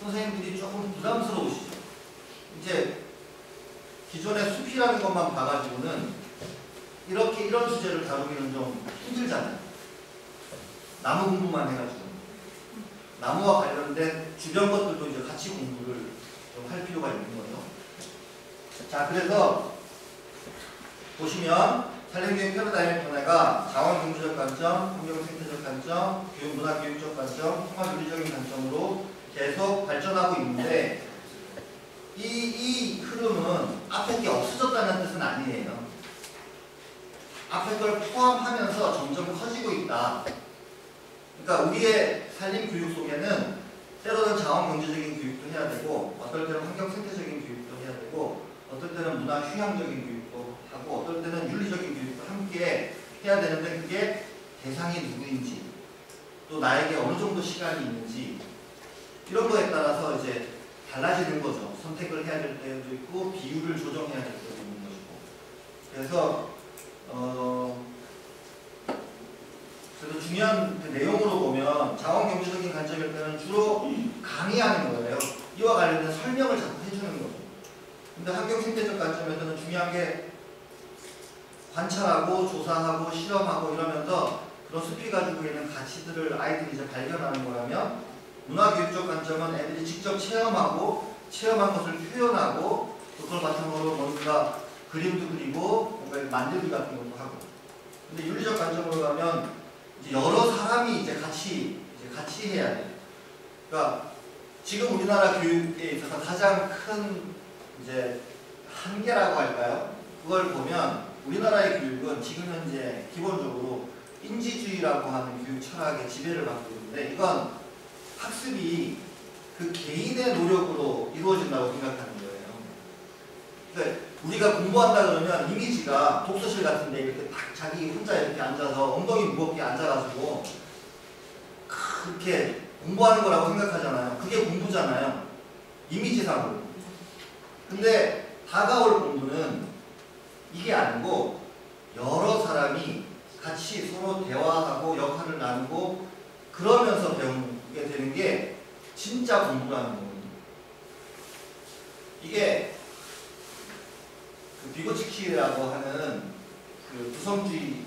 선생님들이 조금 부담스러우시죠. 이제 기존의 숲이라는 것만 봐가지고는 이런 주제를 다루기는 좀 힘들잖아요. 나무 공부만 해가지고. 나무와 관련된 주변 것들도 이제 같이 공부를 좀 할 필요가 있는 거죠. 자, 그래서 보시면 산림교육 패러다임의 변화가 자원경제적 관점, 환경생태적 관점, 교육문화교육적 관점, 통합윤리적인 관점으로 계속 발전하고 있는데 이 흐름은 앞에 게 없어졌다는 뜻은 아니에요. 앞에 걸 포함하면서 점점 커지고 있다. 그러니까 우리의 산림교육 속에는 때로는 자원경제적인 교육도 해야 되고 어떨 때는 환경생태적인 교육도 해야 되고 어떨 때는 문화휴양적인 교육도 하고 어떨 때는 윤리적인 교육도 함께 해야 되는데 그게 대상이 누구인지 또 나에게 어느 정도 시간이 있는지 이런 거에 따라서 이제 달라지는 거죠. 선택을 해야 될 때도 있고 비율을 조정해야 될 때도 있는 것이고. 그래서 그래서 중요한 그 내용으로 보면 자원경제적인 관점일 때는 주로 강의하는 거예요. 이와 관련된 설명을 자꾸 해주는 거죠. 근데 환경생태적 관점에서는 중요한 게 관찰하고 조사하고 실험하고 이러면서 그런 숲이 가지고 있는 가치들을 아이들이 이제 발견하는 거라면 문화교육적 관점은 애들이 직접 체험하고 체험한 것을 표현하고 그걸 바탕으로 뭔가 그림도 그리고 뭔가 만들기 같은 것도 하고. 근데 윤리적 관점으로 가면 이제 여러 사람이 이제 같이 해야 돼요. 그러니까 지금 우리나라 교육에 있어서 가장 큰 이제 한계라고 할까요? 그걸 보면 우리나라의 교육은 지금 현재 기본적으로 인지주의라고 하는 교육 철학의 지배를 받고 있는데 이건 학습이 그 개인의 노력으로 이루어진다고 생각하는 거예요. 그러니까 우리가 공부한다 그러면 이미지가 독서실 같은 데 이렇게 딱 자기 혼자 이렇게 앉아서 엉덩이 무겁게 앉아가지고 그렇게 공부하는 거라고 생각하잖아요. 그게 공부잖아요. 이미지상으로. 근데 다가올 공부는 이게 아니고 여러 사람이 같이 서로 대화하고 역할을 나누고 그러면서 배우게 되는 게 진짜 공부라는 거거든요. 이게 그 비고치키라고 하는 그 구성주의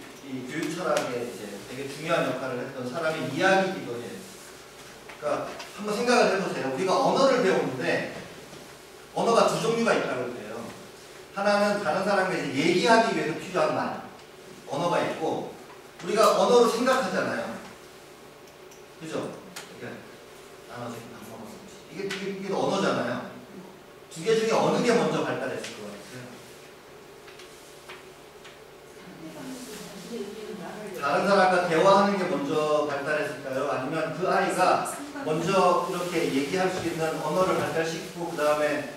교육 철학에 이제 되게 중요한 역할을 했던 사람의 이야기이기도 해요. 그러니까 한번 생각을 해보세요. 우리가 언어를 배우는데 언어가 두 종류가 있다고 그래요. 하나는 다른 사람과 이제 얘기하기 위해서 필요한 말, 언어가 있고 우리가 언어로 생각하잖아요. 그죠? 이렇게 나눠서 밥 먹었어. 이게 언어잖아요. 두 개 중에 어느 게 먼저 발달했을 것 같아요? 다른 사람과 대화하는 게 먼저 발달했을까요? 아니면 그 아이가 먼저 이렇게 얘기할 수 있는 언어를 발달시키고 그 다음에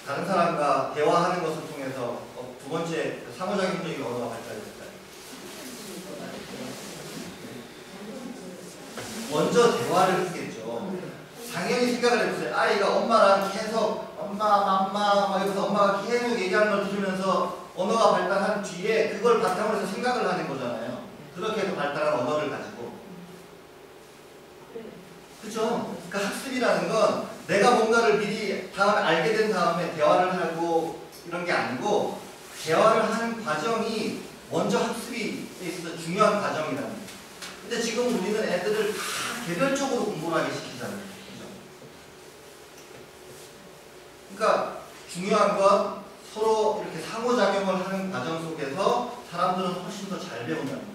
다른 사람과 대화하는 것을 통해서 두 번째 상호작용적인 언어가 발달했을까요? 먼저 대화를 했겠죠. 당연히 생각을 해보세요. 아이가 엄마랑 계속 엄마, 맘마 막 이러면서 엄마가 계속 얘기하는 걸 들으면서 언어가 발달한 뒤에 그걸 바탕으로 해서 생각을 하는 거잖아요. 그렇게 해서 발달한 언어를 가지고. 그죠? 그러니까 학습이라는 건 내가 뭔가를 미리 다음에 알게 된 다음에 대화를 하고 이런 게 아니고 대화를 하는 과정이 먼저 학습이 있어서 중요한 과정이라는 거예요. 근데 지금 우리는 애들을 다 개별적으로 공부를 하게 시키잖아요. 그죠? 그러니까 중요한 건 서로 이렇게 상호작용을 하는 과정 속에서 사람들은 훨씬 더 잘 배운다는 거예요.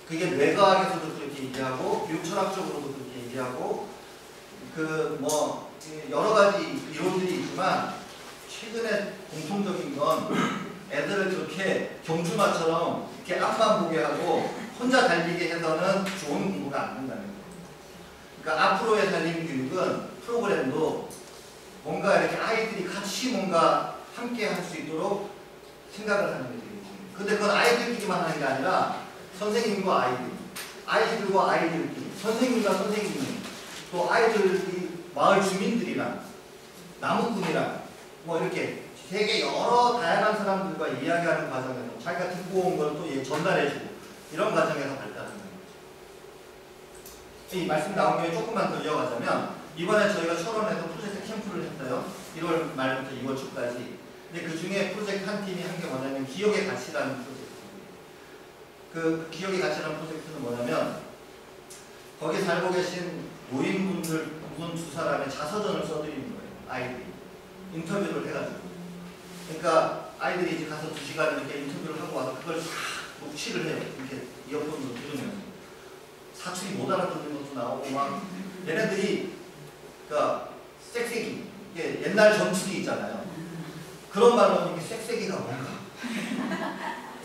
그게 뇌과학에서도 그렇게 얘기하고 교육철학적으로도 그렇게 얘기하고 그 뭐 여러 가지 이론들이 있지만 최근에 공통적인 건 애들을 그렇게 경주마처럼 이렇게 앞만 보게 하고 혼자 달리게 해서는 좋은 공부가 안 된다는 거예요. 그러니까 앞으로의 달림 교육은 프로그램도 뭔가 이렇게 아이들이 같이 뭔가 함께 할 수 있도록 생각을 하는 게 되게 중요해요. 근데 그건 아이들끼리만 하는 게 아니라 선생님과 아이들, 아이들과 아이들끼리, 선생님과 선생님, 또 아이들이 마을 주민들이랑 나무꾼이랑 뭐 이렇게 되게 여러 다양한 사람들과 이야기하는 과정에서 자기가 듣고 온 걸 또 전달해주고 이런 과정에서 발달하는 거죠. 이 말씀 나온 김에 조금만 더 이어가자면 이번에 저희가 철원에서 프로젝트 캠프를 했어요. 1월 말부터 2월 초까지. 근데 그 중에 프로젝트 한 팀이 한 게 뭐냐면 기억의 가치라는 프로젝트입니다. 그 기억의 가치라는 프로젝트는 뭐냐면 거기 살고 계신 노인분들 두 사람의 자서전을 써드리는 거예요. 아이들이 인터뷰를 해가지고. 그러니까 아이들이 이제 가서 2시간 이렇게 인터뷰를 하고 와서 그걸 싹 녹취를 해요. 이렇게 이어폰으로 들으면서 사투리 못 알아듣는 것도 나오고 막 얘네들이 그러니까 쌕쌕이 옛날 전투기 있잖아요. 그런 말로 이렇게 쌕쌕이가 뭔가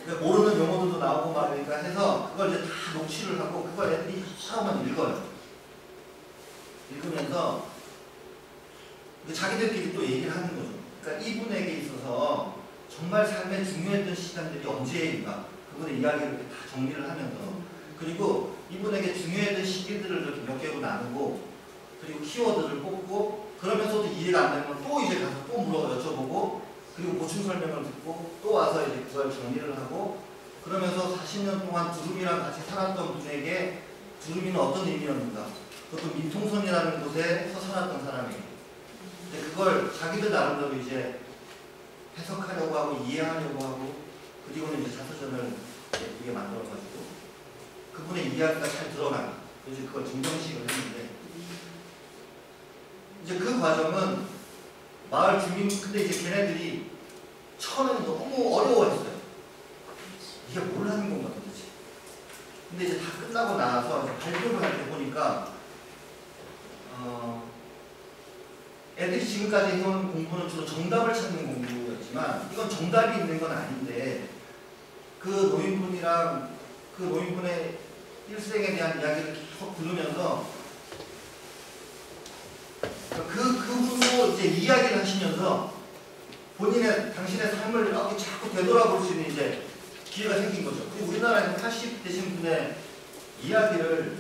그러니까 모르는 용어들도 나오고 막 그러니까 해서 그걸 이제 다 녹취를 하고 그걸 애들이 처음만 읽어요. 읽으면서 자기들끼리 또 얘기를 하는 거죠. 그러니까 이분에게 있어서 정말 삶에 중요했던 시간들이 언제인가 그분의 이야기를 이렇게 다 정리를 하면서 그리고 이분에게 중요했던 시기들을 이렇게 몇 개로 나누고 그리고 키워드를 뽑고 그러면서도 이해가 안 되면 또 이제 가서 또 여쭤보고 그리고 보충 설명을 듣고 또 와서 이제 그걸 정리를 하고 그러면서 40년 동안 두루미랑 같이 살았던 분에게 두루미는 어떤 의미였는가 그것도 민통선이라는 곳에서 살았던 사람이에요. 근데 그걸 자기들 나름대로 이제 해석하려고 하고 이해하려고 하고 그리고는 이제 자서전을 예쁘게 만들어가지고 그분의 이야기가 잘 드러나는 그래서 그걸 증정식을 했는데 이제 그 과정은 마을 주민 근데 이제 걔네들이 처음에는 너무 어려워했어요. 이게 뭘 하는 건가 도대체. 근데 이제 다 끝나고 나서 발표를 할 때 보니까 애들이 지금까지 해온 공부는 주로 정답을 찾는 공부였지만 이건 정답이 있는 건 아닌데 그 노인분이랑 그 노인분의 일생에 대한 이야기를 계속 들으면서 그분도 이제 이야기를 하시면서 본인의 당신의 삶을 이렇게 자꾸 되돌아볼 수 있는 이제 기회가 생긴 거죠. 그리고 우리나라에서 80 되신 분의 이야기를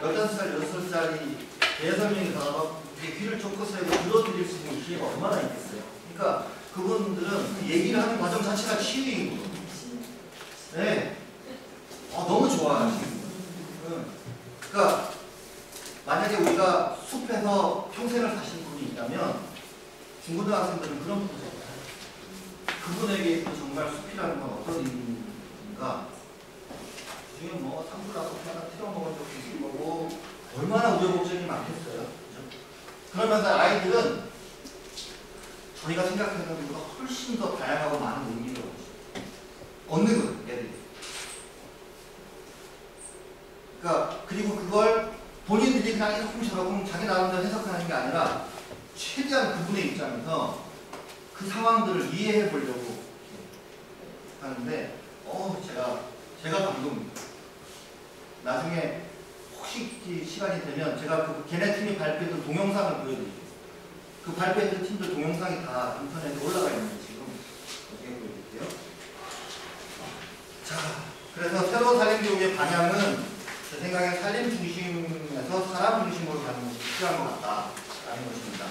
15살, 6살짜리 대설명이 가서 귀를 쫑긋 세우고 들어드릴 수 있는 기회가 얼마나 있겠어요. 그러니까 그분들은 그 얘기를 하는 과정 자체가 치유인 거죠. 네. 너무 좋아하시는 거예요. 그러니까 만약에 우리가 숲에서 평생을 사신 분이 있다면 중고등학생들은 그런 프로젝트를 해요. 그분에게 정말 숲이라는 건 어떤 의미인가 중에 뭐 산불나서 하나 틀어먹은 적도 있을 거고 얼마나 우여곡절이 많겠어요. 그죠? 그러면서 아이들은 저희가 생각하는 것보다 훨씬 더 다양하고 많은 의미를 얻는 거예요. 애들이. 그러니까 그리고 그걸 본인들이 그냥 조금 저러고 자기 나름대로 해석 상황들을 이해해 보려고 하는데 제가 방금 나중에 혹시 시간이 되면 제가 그 걔네 팀이 발표했던 동영상을 보여드릴게요. 그 발표했던 팀들 동영상이 다 인터넷에 올라가 있는데 지금 어떻게 보여드릴게요. 자, 그래서 새로운 살림교육의 방향은 제 생각에 살림 중심에서 사람 중심으로 가는 것이 필요한 것 같다라는 것입니다.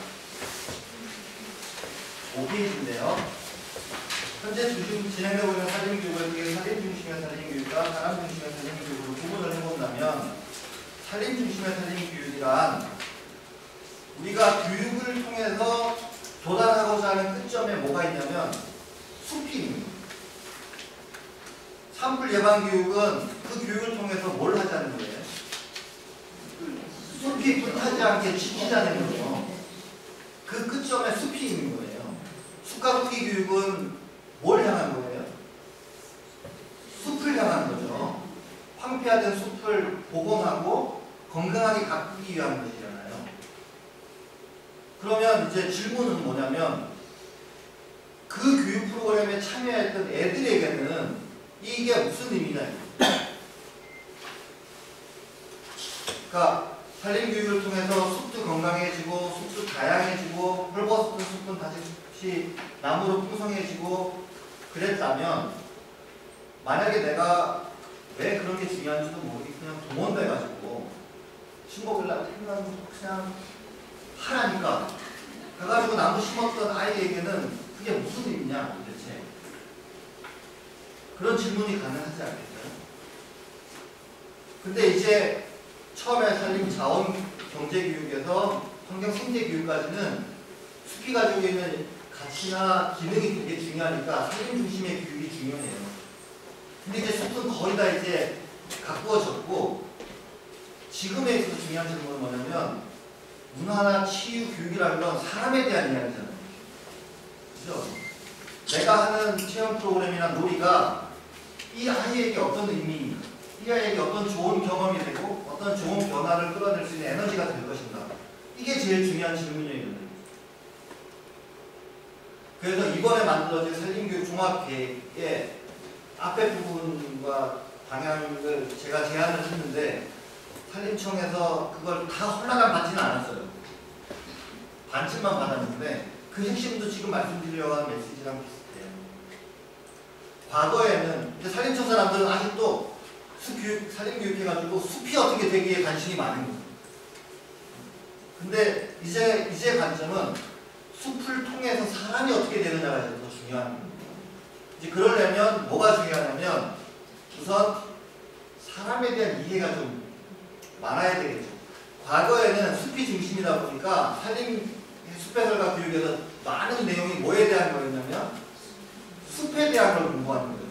5페이지인데요. 현재 진행되고 있는 살림교육을 살림 중심의 살림교육과 사람 중심의 살림교육으로 구분을 해본다면 살림 중심의 살림교육이란 우리가 교육을 통해서 도달하고자 하는 끝점에 뭐가 있냐면 숲이 있는 거예요. 산불 예방 교육은 그 교육을 통해서 뭘 하자는 거예요? 숲이 불타지 않게 지키자는 거죠. 그 끝점에 숲이 있는 거예요. 숲과 숲이 교육은 뭘 향한 거예요? 숲을 향한 거죠. 황폐화된 숲을 복원하고 건강하게 가꾸기 위한 것이잖아요. 그러면 이제 질문은 뭐냐면 그 교육 프로그램에 참여했던 애들에게는 이게 무슨 의미냐? 그러니까 산림교육을 통해서 숲도 건강해지고 숲도 다양해지고 헐벗었던 숲은 다시 나무로 풍성해지고 그랬다면 만약에 내가 왜 그런 게 중요한지도 모르겠고 그냥 동원돼가지고 친구들랑 그냥 하라니까 가가지고 나무 심었던 아이에게는 그게 무슨 의미냐 도대체 그런 질문이 가능하지 않겠어요? 근데 이제 처음에 살림 자원 경제 교육에서 환경 생태 교육까지는 숲이 가지고 있는 가치나 기능이 되게 중요하니까 살림 중심의 교육이 중요해요. 근데 이제 숲은 거의 다 이제 가꾸어졌고 지금에 있어서 중요한 질문은 뭐냐면 문화나 치유 교육이라는 건 사람에 대한 이야기잖아요. 그죠? 내가 하는 체험 프로그램이나 놀이가 이 아이에게 어떤 의미, 이 아이에게 어떤 좋은 경험이 되고 어떤 좋은 변화를 끌어낼 수 있는 에너지가 될 것인가. 이게 제일 중요한 질문이에요. 그래서 이번에 만들어진 산림교육 종합계획의 앞에 부분과 방향을 제가 제안을 했는데 산림청에서 그걸 다 홀라당 받지는 않았어요. 반쯤만 받았는데 그 핵심도 지금 말씀드리려고 하는 메시지랑 비슷해요. 과거에는 산림청 사람들은 아직도 산림교육 해가지고 숲이 어떻게 되기에 관심이 많은 거예요. 근데 이제 관점은 숲을 통해서 사람이 어떻게 되느냐가 더 중요한 거예요. 이제 그러려면 뭐가 중요하냐면 우선 사람에 대한 이해가 좀 많아야 되겠죠. 과거에는 숲이 중심이다 보니까 숲해설과 교육에서 많은 내용이 뭐에 대한 거였냐면 숲에 대한 걸 공부하는 거예요.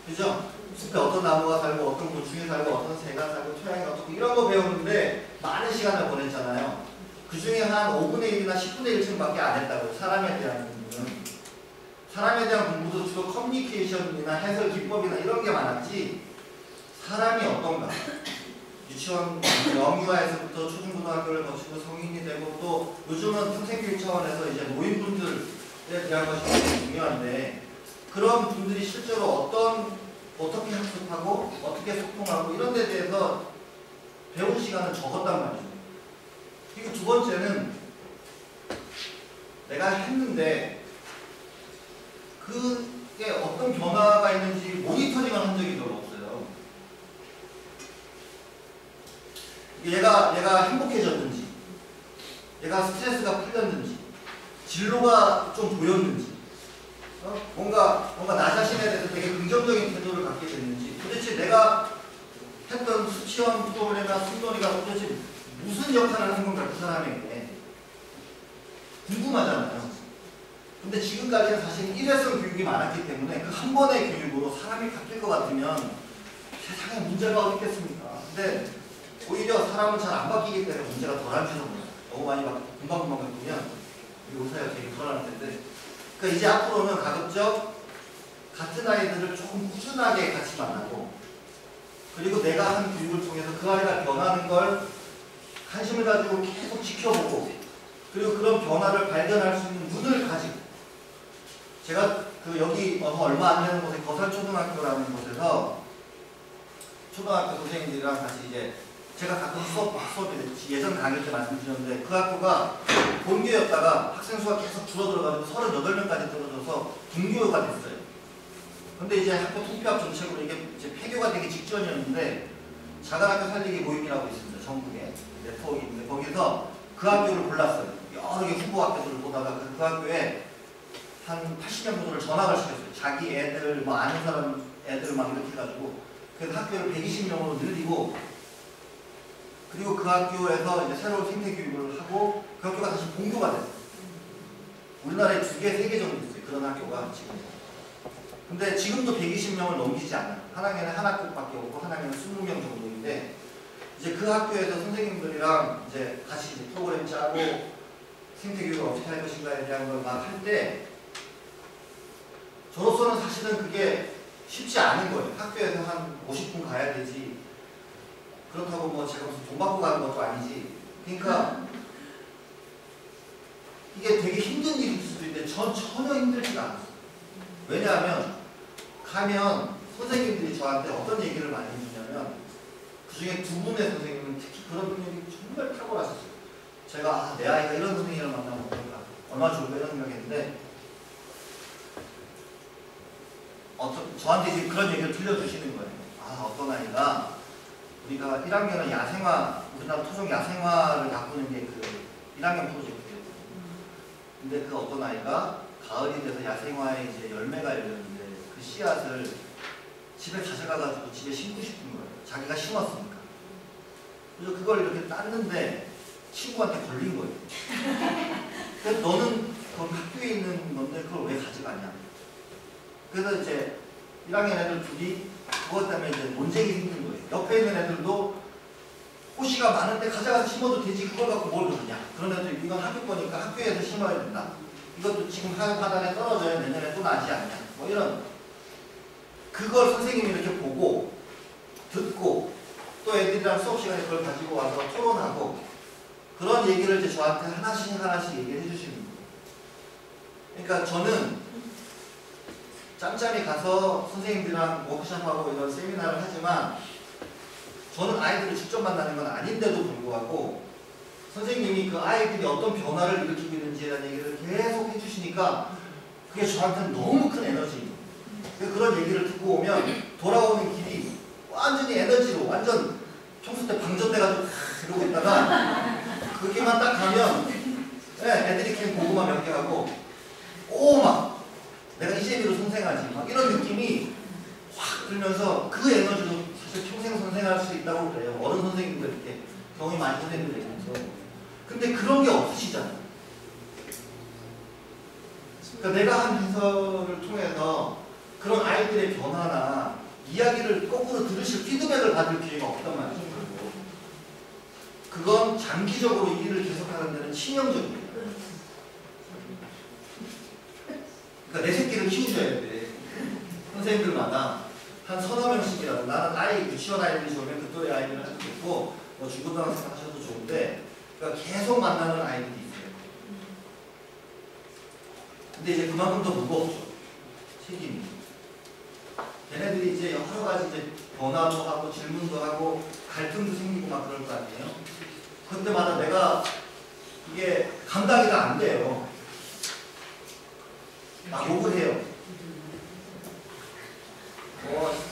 그죠? 숲에 어떤 나무가 살고 어떤 곤충이 살고 어떤 새가 살고 토양이 어떻고 이런 거 배우는데 많은 시간을 보냈잖아요. 그 중에 한 5분의 1이나 10분의 1층밖에 안 했다고. 사람에 대한 공부는. 사람에 대한 공부도 주로 커뮤니케이션이나 해설 기법이나 이런 게 많았지 사람이 어떤가. 유치원 영유아에서부터 초중고등학교를 거치고 성인이 되고 또 요즘은 평생교육 차원에서 이제 노인분들에 대한 것이 굉장히 중요한데 그런 분들이 실제로 어떻게 학습하고 어떻게 소통하고 이런 데 대해서 배운 시간은 적었단 말이죠. 그리고 두 번째는 내가 했는데 그게 어떤 변화가 있는지 모니터링을 한 적이 별로 없어요. 얘가 행복해졌는지 얘가 스트레스가 풀렸는지 진로가 좀 보였는지 뭔가 나 자신에 대해서 되게 긍정적인 태도를 갖게 됐는지 도대체 내가 했던 수치원 프로그램이나 숲놀이가 도대체 무슨 역할을 한 건가 그 사람에게 궁금하잖아요. 근데 지금까지는 사실 일회성 교육이 많았기 때문에 그 한 번의 교육으로 사람이 바뀔 것 같으면 세상에 문제가 어디 있겠습니까? 근데 오히려 사람은 잘 안 바뀌기 때문에 문제가 덜한지도 몰라요. 너무 많이 금방금방 바꾸면 우리 의사가 되게 불안할 텐데 그러니까 이제 앞으로는 가급적 같은 아이들을 조금 꾸준하게 같이 만나고 그리고 내가 한 교육을 통해서 그 아이가 변하는 걸 관심을 가지고 계속 지켜보고 그리고 그런 변화를 발견할 수 있는 눈을 가지고 제가 그 여기 얼마 안 되는 곳에 거살초등학교라는 곳에서 초등학교 선생님들이랑 같이 이제 제가 가끔 수업이 예전 강의 때 말씀드렸는데 그 학교가 본교였다가 학생 수가 계속 줄어들어가지고 38명까지 떨어져서 분교가 됐어요. 근데 이제 학교 통폐합 정책으로 이게 이제 폐교가 되기 직전이었는데 자간학교 살리기 모임이라고 있습니다. 전국에 네트워크인데 거기서 그 학교를 골랐어요. 여러 개 후보 학교들을 보다가 그 학교에 한 80명 정도를 전학을 시켰어요. 자기 애들 뭐 아는 사람 애들 막 이렇게 해가지고 그래서 학교를 120명으로 늘리고 그리고 그 학교에서 이제 새로운 생태 교육을 하고 그 학교가 다시 본교가 됐어요. 우리나라에 2개, 3개 정도 있어요. 그런 학교가 지금. 근데 지금도 120명을 넘기지 않아요. 한 학년에 한 학급밖에 없고 한 학년에 20명 정도인데 이제 그 학교에서 선생님들이랑 이제 같이 이제 프로그램 짜고 생태 교육을 어떻게 할 것인가에 대한 걸 막 할 때 저로서는 사실은 그게 쉽지 않은 거예요. 학교에서 한 50분 가야 되지. 그렇다고 뭐 제가 무슨 돈 받고 가는 것도 아니지. 그러니까 이게 되게 힘든 일일 수도 있는데 전 전혀 힘들지가 않았어요. 왜냐하면 가면 선생님들이 저한테 어떤 얘기를 많이 해주냐면 그 중에 2분의 선생님은 특히 그런 능력이 정말 탁월하셨어요. 제가 내 아이가 이런 선생님을 만나면 얼마나 좋을까 이런 생각했는데 저한테 이제 그런 얘기를 들려주시는 거예요. 어떤 아이가 우리가 1학년은 야생화, 우리나라 토종 야생화를 바꾸는 게 그 1학년 프로젝트예요. 근데 그 어떤 아이가 가을이 돼서 야생화에 이제 열매가 열렸는데 그 씨앗을 집에 가져가가지고 집에 심고 싶은 거예요. 자기가 심었으니까. 그래서 그걸 이렇게 땄는데 친구한테 걸린 거예요. 그래서 너는 거기 학교에 있는 건데 그걸 왜 가져가냐. 그래서 이제 1학년 애들 둘이 그것 때문에 이제 논쟁이 생긴 거예요. 옆에 있는 애들도 꽃이가 많은데 가져가서 심어도 되지 그걸 갖고 뭘 그러냐. 그런 애들 이건 학교 거니까 학교에서 심어야 된다. 이것도 지금 하단에 떨어져야 내년에 또 나지 않냐. 뭐 이런 그걸 선생님이 이렇게 보고 듣고 또 애들이랑 수업 시간에 그걸 가지고 와서 토론하고 그런 얘기를 이제 저한테 하나씩 얘기를 해주시는 거예요. 그러니까 저는 짬짬이 가서 선생님들이랑 워크숍하고 이런 세미나를 하지만 저는 아이들을 직접 만나는 건 아닌데도 불구하고 선생님이 그 아이들이 어떤 변화를 일으키고 있는지에 대한 얘기를 계속 해주시니까 그게 저한테는 너무 큰 에너지예요. 그런 얘기를 듣고 오면 돌아오는 길이 완전히 에너지로 완전 평소 때 방전돼가지고 이러고 있다가 그렇게만 딱 가면 애들이 키운 고구마 몇 개 하고 막 내가 이재미로 선생하지 막 이런 느낌이 확 들면서 그 에너지로 사실 평생 선생할 수 있다고 그래요. 어른 선생님들 이렇게 경험이 많은 선생님들 얘기해서. 근데 그런 게 없으시잖아요. 그러니까 내가 한 인설을 통해서 그런 아이들의 변화나 이야기를 거꾸로 들으실 피드백을 받을 기회가 없단 말이죠. 그건 장기적으로 이 일을 계속하는 데는 치명적이에요. 그러니까 내 새끼를 키우셔야 돼. 선생님들마다 한 서너 명씩이라도 나는 아이 유치원 아이들이 좋으면 그 또래 아이들을 할 수도 있고 뭐 중고등학생 하셔도 좋은데 그러니까 계속 만나는 아이들이 있어요. 근데 이제 그만큼 더 무겁죠. 책임이. 걔네들이 이제 여러 가지 이제 변화도 하고 질문도 하고 갈등도 생기고 막 그럴 거 아니에요. 그때마다 내가 이게 감당이 다 안 돼요. 막 욕을 해요.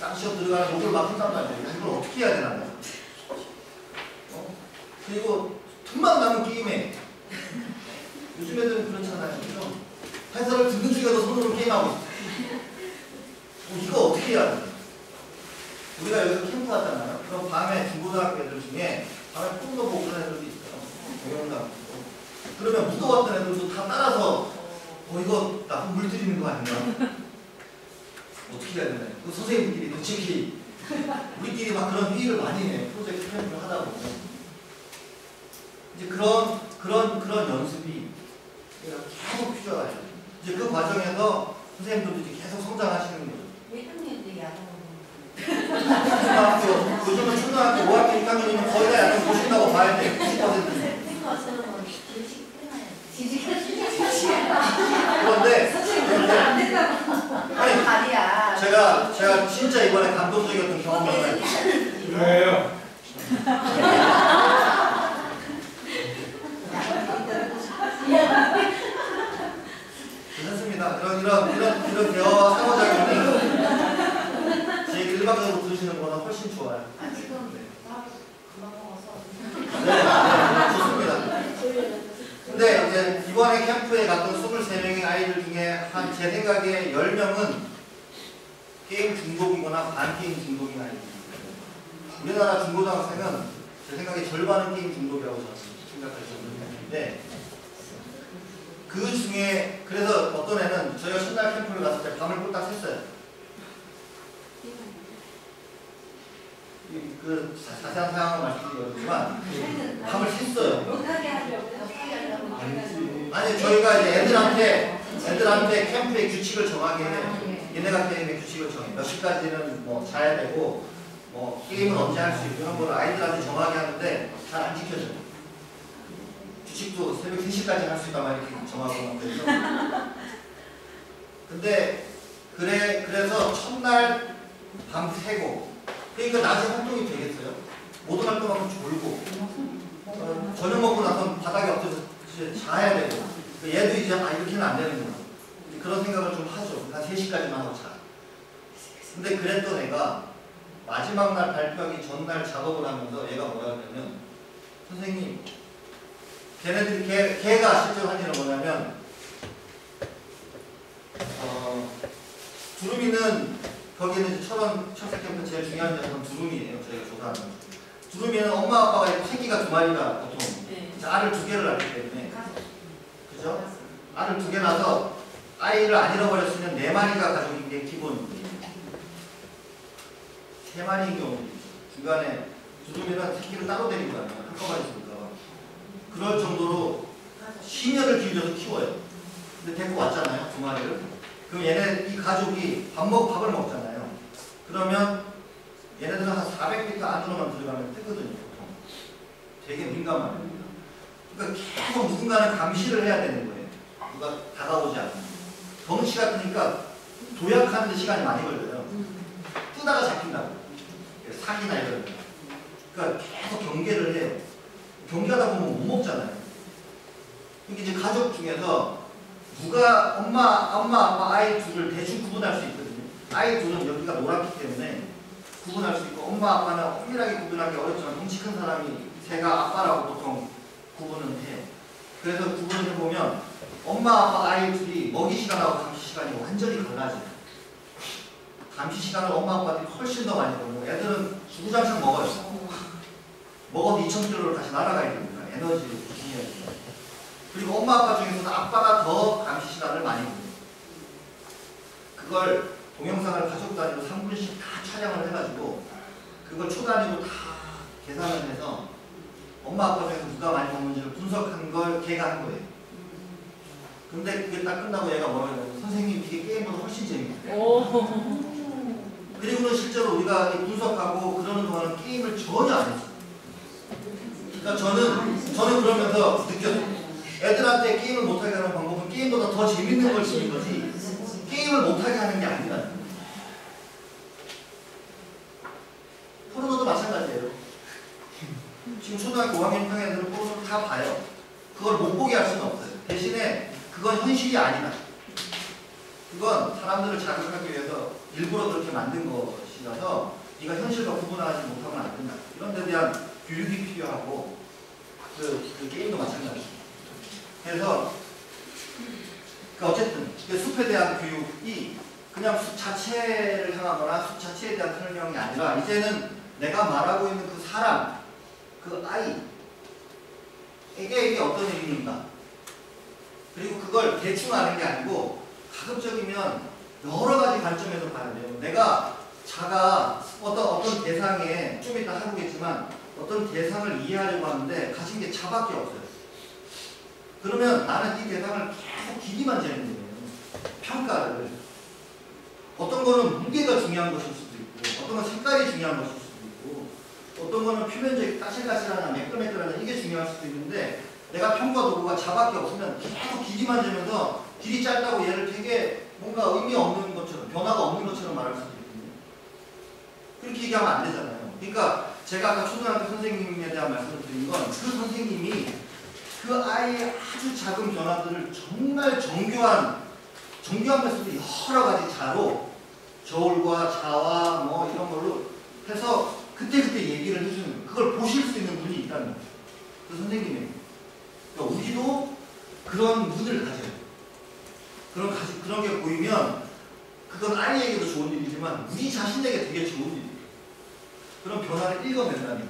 딱 시험 들어가는 욕을 막 한단 말이에요. 이걸 어떻게 해야 되나. 그리고 틈만 나면 게임해. 요즘 애들은 그렇잖아요. 그죠? 해설을 듣는 중에도 손으로 게임하고 있어. 이거 어떻게 해야 돼? 우리가 여기서 캠프 하잖아요. 그럼 밤에 중고등학교 애들 중에 밤에 꿈도 보고 그런 애들도 있어요. 동영상. 그러면 무서웠던 애들도 다 따라서 이거 나쁜 물 들이는 거 아닌가? 어떻게 해야 되나? 그 선생님들끼리 특히 우리끼리 막 그런 회의를 많이 해. 프로젝트 캠프를 하다 보면 이제 그런 연습이 계속 필요해요. 이제 그 과정에서 선생님들도 이제 계속 성장하시는 거죠. 왜 학년들이 야간으로 초등학교, 요즘은 초등학교 5학년, 6학년이면 거의 다 약간 보신다고 봐야 돼. 90%. 지식 끝나요. 그런데 제가 진짜 이번에 감동적이었던 경험을 왜요? 괜찮습니다. 이런 대화와 상호작용이 제 얘기를 일방적으로 들으시는 것보다 훨씬 좋아요. 아, 지금 밥 금방 먹어서. 네, 좋습니다. 근데 이제 이번에 캠프에 갔던 23명의 아이들 중에 한 제 생각에 10명은 게임 중독이거나 반게임 중독인 아이들입니다. 우리나라 중고등학생은 제 생각에 절반은 게임 중독이라고 저는 생각할 정도인데 그 중에 그래서 어떤 애는 저희가 첫날 캠프를 갔을 때 밤을 꼴딱 샜어요. 그 자세한 상황은 말씀드리기 어렵지만 밤을 샜어요. 못하게 하려고. 아니 저희가 이제 애들한테 캠프의 규칙을 정하게 해요. 얘네가 게임의 규칙을 정해. 몇 시까지는 뭐 자야 되고 뭐 게임은 언제 할 수 있고 이런 걸 아이들한테 정하게 하는데 잘 안 지켜져요. 규칙도 새벽 3시까지 할 수 있다만 이렇게 정하고 그래서 근데 그래서 첫날 밤 새고 그러니까 낮에 활동이 되겠어요? 모든 활동하면 졸고 저녁 먹고 나서 바닥에 엎드려서 자야 되고 얘도 이제 이렇게는 안 되는구나 그런 생각을 좀 하죠. 한 3시까지만 하고 자. 근데 그랬던 애가 마지막 날 발표하기 전날 작업을 하면서 얘가 뭐라 그러냐면 선생님 걔가 실제로 한 일은 뭐냐면 두루미는 거기는 이제 철원 철새캠프 제일 중요한 점은 두루미예요. 저희가 조사하는 거. 두루미는 엄마 아빠가 있고 새끼가 2마리가 보통 알을 2개를 낳기 때문에 그죠? 알을 2개 낳아서 아이를 안 잃어버릴 수 있는 4마리가 가족인 게 기본이에요. 3마리인 경우도 있죠. 중간에 두루미는 새끼를 따로 데리고 가요. 한꺼번에 있으니까. 그럴 정도로 심혈을 기울여서 키워요. 근데 데리고 왔잖아요. 2마리를. 그럼 이 가족이 밥을 먹잖아요. 그러면 얘네들은 한 400m 안으로만 들어가면 뜨거든요. 보통. 되게 민감한 겁니다. 그러니까 계속 누군가는 감시를 해야 되는 거예요. 누가 다가오지 않는. 덩치가 크니까 도약하는 데 시간이 많이 걸려요. 뜨다가 잡힌다고. 사기나 이런 거. 그러니까 계속 경계를 해요. 경계하다 보면 못 먹잖아요. 그러니까 이제 가족 중에서 누가 엄마, 아빠, 아이 둘을 대충 구분할 수 있거든요. 아이 둘은 여기가 노랗기 때문에 구분할 수 있고 엄마, 아빠는 엄밀하게 구분하기 어렵지만 덩치 큰 사람이 제가 아빠라고 보통 구분은 해요. 그래서 구분을 해보면 엄마, 아빠, 아이 둘이 먹이 시간하고 감시 시간이 완전히 달라져요. 감시 시간을 엄마, 아빠들이 훨씬 더 많이 먹고 애들은 주구장창 먹어요. 먹어도 2,000km를 다시 날아가야 됩니다. 에너지를 중요해야 됩니다. 그리고 엄마, 아빠 중에서도 아빠가 더 감시 시간을 많이 먹어요. 그걸 동영상을 가족 단위로 3분씩 다 촬영을 해가지고 그걸 초 단위로 다 계산을 해서 엄마, 아빠 중에서 누가 많이 먹는지를 분석한 걸 걔가 한 거예요. 근데 그게 딱 끝나고 얘가 뭐라고 해요? 선생님 이게 게임보다 훨씬 재밌어요. 그리고는 실제로 우리가 분석하고 그러는 동안은 게임을 전혀 안 했어요. 그러니까 저는 그러면서 느꼈어요. 애들한테 게임을 못하게 하는 방법은 게임보다 더 재밌는 걸 주는 거지 게임을 못하게 하는 게 아니라 포르노도 마찬가지예요. 지금 초등학교 5학년 6학년 애들은 포르노 다 봐요. 그걸 못 보게 할 수는 없어요. 대신에 그건 현실이 아니다. 그건 사람들을 자극하기 위해서 일부러 그렇게 만든 것이라서 네가 현실과 구분하지 못하면 안 된다. 이런 데 대한 교육이 필요하고 그 게임도 마찬가지입니다. 그래서 어쨌든 숲에 대한 교육이 그냥 숲 자체를 향하거나 숲 자체에 대한 설명이 아니라 이제는 내가 말하고 있는 그 사람, 그 아이에게 이게 어떤 의미인가 그리고 그걸 대충 아는 게 아니고 가급적이면 여러 가지 관점에서 봐야 돼요. 내가 자가 어떤 대상에 좀 이따 하겠지만 어떤 대상을 이해하려고 하는데 가진 게 자밖에 없어요. 그러면 나는 이 대상을 계속 길이만 재는 거예요. 평가를. 어떤 거는 무게가 중요한 것일 수도 있고 어떤 건 색깔이 중요한 것일 수도 있고 어떤 거는 표면적인 까실까실하나 매끌매끌하나 이게 중요할 수도 있는데 내가 평가 도구가 자밖에 없으면 계속 길이만 재면서 길이 짧다고 얘를 되게 뭔가 의미 없는 것처럼, 변화가 없는 것처럼 말할 수도 있거든요. 그렇게 얘기하면 안 되잖아요. 그러니까 제가 아까 초등학교 선생님에 대한 말씀을 드린 건 그 선생님이 그 아이의 아주 작은 변화들을 정말 정교하면서도 여러 가지 자로 저울과 자와 뭐 이런 걸로 해서 그때그때 얘기를 해주는, 그걸 보실 수 있는 분이 있다는 거예요. 그 선생님이. 그러니까 우리도 그런 눈을 가져요. 그런 게 보이면 그건 아이에게도 좋은 일이지만 우리 자신에게 되게 좋은 일이에요. 그런 변화를 읽어낸다는 거예요.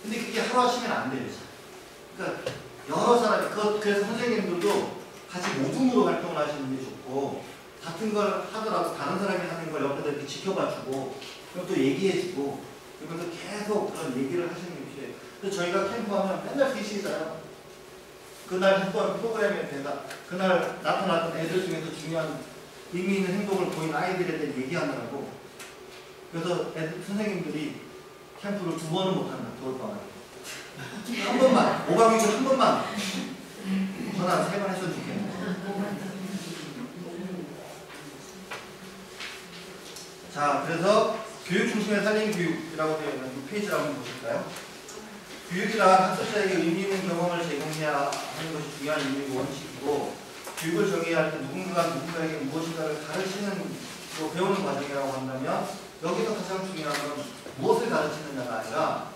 근데 그게 하루아침에는 안 돼요. 그러니까 여러 사람이, 그래서 선생님들도 같이 모둠으로 활동을 하시는 게 좋고, 같은 걸 하더라도 다른 사람이 하는 걸 옆에서 이렇게 지켜봐주고, 그럼 또 얘기해주고, 그러면서 계속 그런 얘기를 하시는 게 필요해요. 그래서 저희가 캠프하면 맨날 계시잖아요. 그날 했던 프로그램에 대해서 그날 나타났던 애들 중에서 중요한 의미 있는 행동을 보인 아이들에 대해 얘기하느라고. 그래서 선생님들이 캠프를 2번은 못한다. 겨울방학에. 한 번만, 5박 6일 한 번만 전화 3번 했으면 좋겠네요. 자, 그래서 교육 중심의 살림 교육이라고 되어 있는 이 페이지를 한번 보실까요? 교육이란 학습자에게 의미 있는 경험을 제공해야 하는 것이 중요한 의미의 원칙이고, 교육을 정의할 때 누군가가 누군가에게 무엇인가를 가르치는, 배우는 과정이라고 한다면, 여기서 가장 중요한 건 무엇을 가르치느냐가 아니라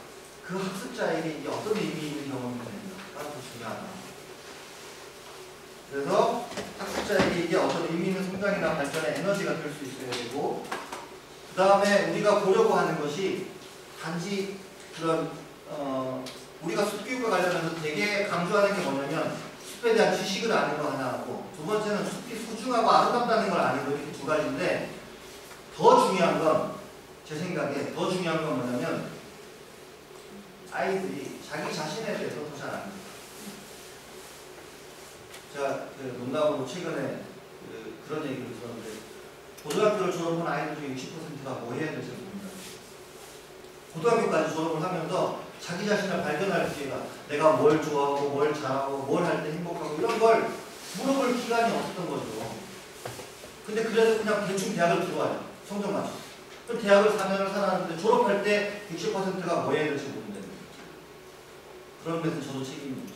그 학습자에게 이게 어떤 의미 있는 경험이 되는가가 더 중요하다. 그래서 학습자에게 이게 어떤 의미 있는 성장이나 발전의 에너지가 될 수 있어야 되고, 그 다음에 우리가 보려고 하는 것이 단지 그런 우리가 숲교육과 관련해서 되게 강조하는 게 뭐냐면 숲에 대한 지식을 아는 거 하나 하고, 두 번째는 숲이 소중하고 아름답다는 걸 아는 거, 이렇게 두 가지인데, 더 중요한 건, 제 생각에 더 중요한 건 뭐냐면 아이들이 자기 자신에 대해서 더 잘 압니다. 제가 농담으로 최근에 그런 얘기를 들었는데, 고등학교를 졸업한 아이들 중에 60%가 뭐 해야 될지 모릅니다. 고등학교까지 졸업을 하면서 자기 자신을 발견할 기회가, 내가 뭘 좋아하고 뭘 잘하고 뭘 할 때 행복하고 이런 걸 물어볼 기간이 없었던 거죠. 근데 그래도 그냥 대충 대학을 들어와요. 성적 맞춰. 그럼 대학을 4년을 살았는데 졸업할 때 60%가 뭐 해야 될지 모른다는 거예요. 그런 데서 저도 책임이 있죠.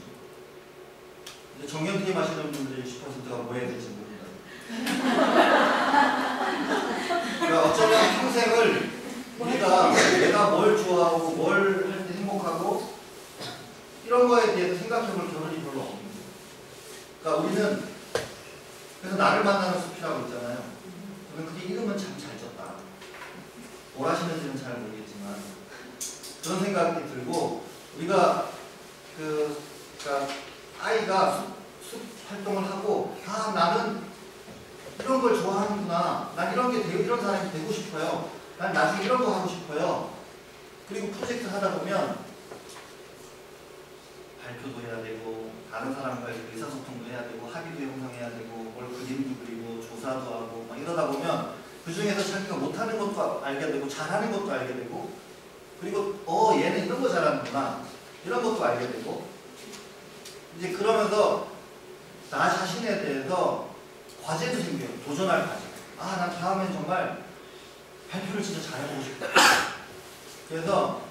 근데 정년퇴임 하시는 분들이 60%가 뭐 해야 될지 모른다. 그러니까 어쩌면 평생을 우리가 내가 뭘 좋아하고 뭘 할 때 행복하고 이런 거에 대해서 생각해볼 겨를이 별로 없는 거예요. 그러니까 우리는, 그래서 나를 만나는 숲이라고 있잖아요. 그러면 그게 이름은 참 잘 졌다. 뭘 하시는지는 잘 모르겠지만 그런 생각이 들고, 우리가 그러니까 아이가 숲 활동을 하고, 아, 나는 이런 걸 좋아하는구나. 난 이런 사람이 되고 싶어요. 난 나중에 이런 거 하고 싶어요. 그리고 프로젝트 하다 보면 발표도 해야 되고, 다른 사람과 의사소통도 해야 되고, 합의도 형성해야 되고, 뭘 그림도 그리고, 조사도 하고, 막 이러다 보면 그 중에서 자기가 못하는 것도 알게 되고, 잘하는 것도 알게 되고, 그리고 얘는 이런 거 잘하는구나, 이런 것도 알게 되고, 이제 그러면서 나 자신에 대해서 과제도 생겨요. 도전할 과제. 아, 난 다음엔 정말 발표를 진짜 잘해보고 싶다. 그래서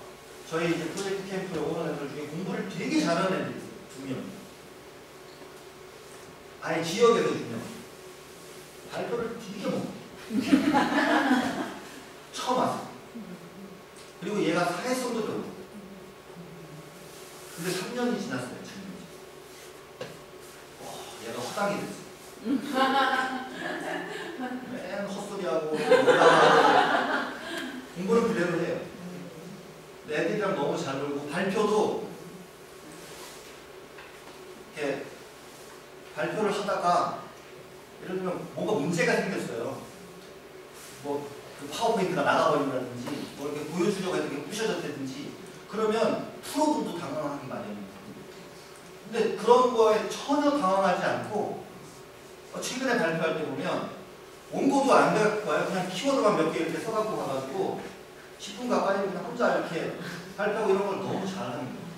저희 이제 프로젝트 캠프에 오는 애들 중에 공부를 되게 잘하는 애들이 있어요. 2명. 아예 지역에서 2명. 발표를 되게 못해. 처음 왔어. 그리고 얘가 사회성도 배우고. 근데 3년이 지났어요. 얘가 허당이 됐어. 맨 헛소리하고 공부는 그대로 해요. 애들이랑 너무 잘 놀고, 발표도 이렇게 발표를 하다가 예를 들면 뭔가 문제가 생겼어요. 뭐 그 파워포인트가 나가버린다든지, 뭐 이렇게 보여주려고 해서 이렇게 부셔졌다든지, 그러면 프로들도 당황하기 마련입니다. 근데 그런 거에 전혀 당황하지 않고, 최근에 발표할 때 보면 원고도 안 갖고 와요. 그냥 키워드만 몇 개 이렇게 써갖고 가가지고 10분 가까이 그냥 혼자 이렇게 발표하고 이런 걸 너무 잘하는 거예요.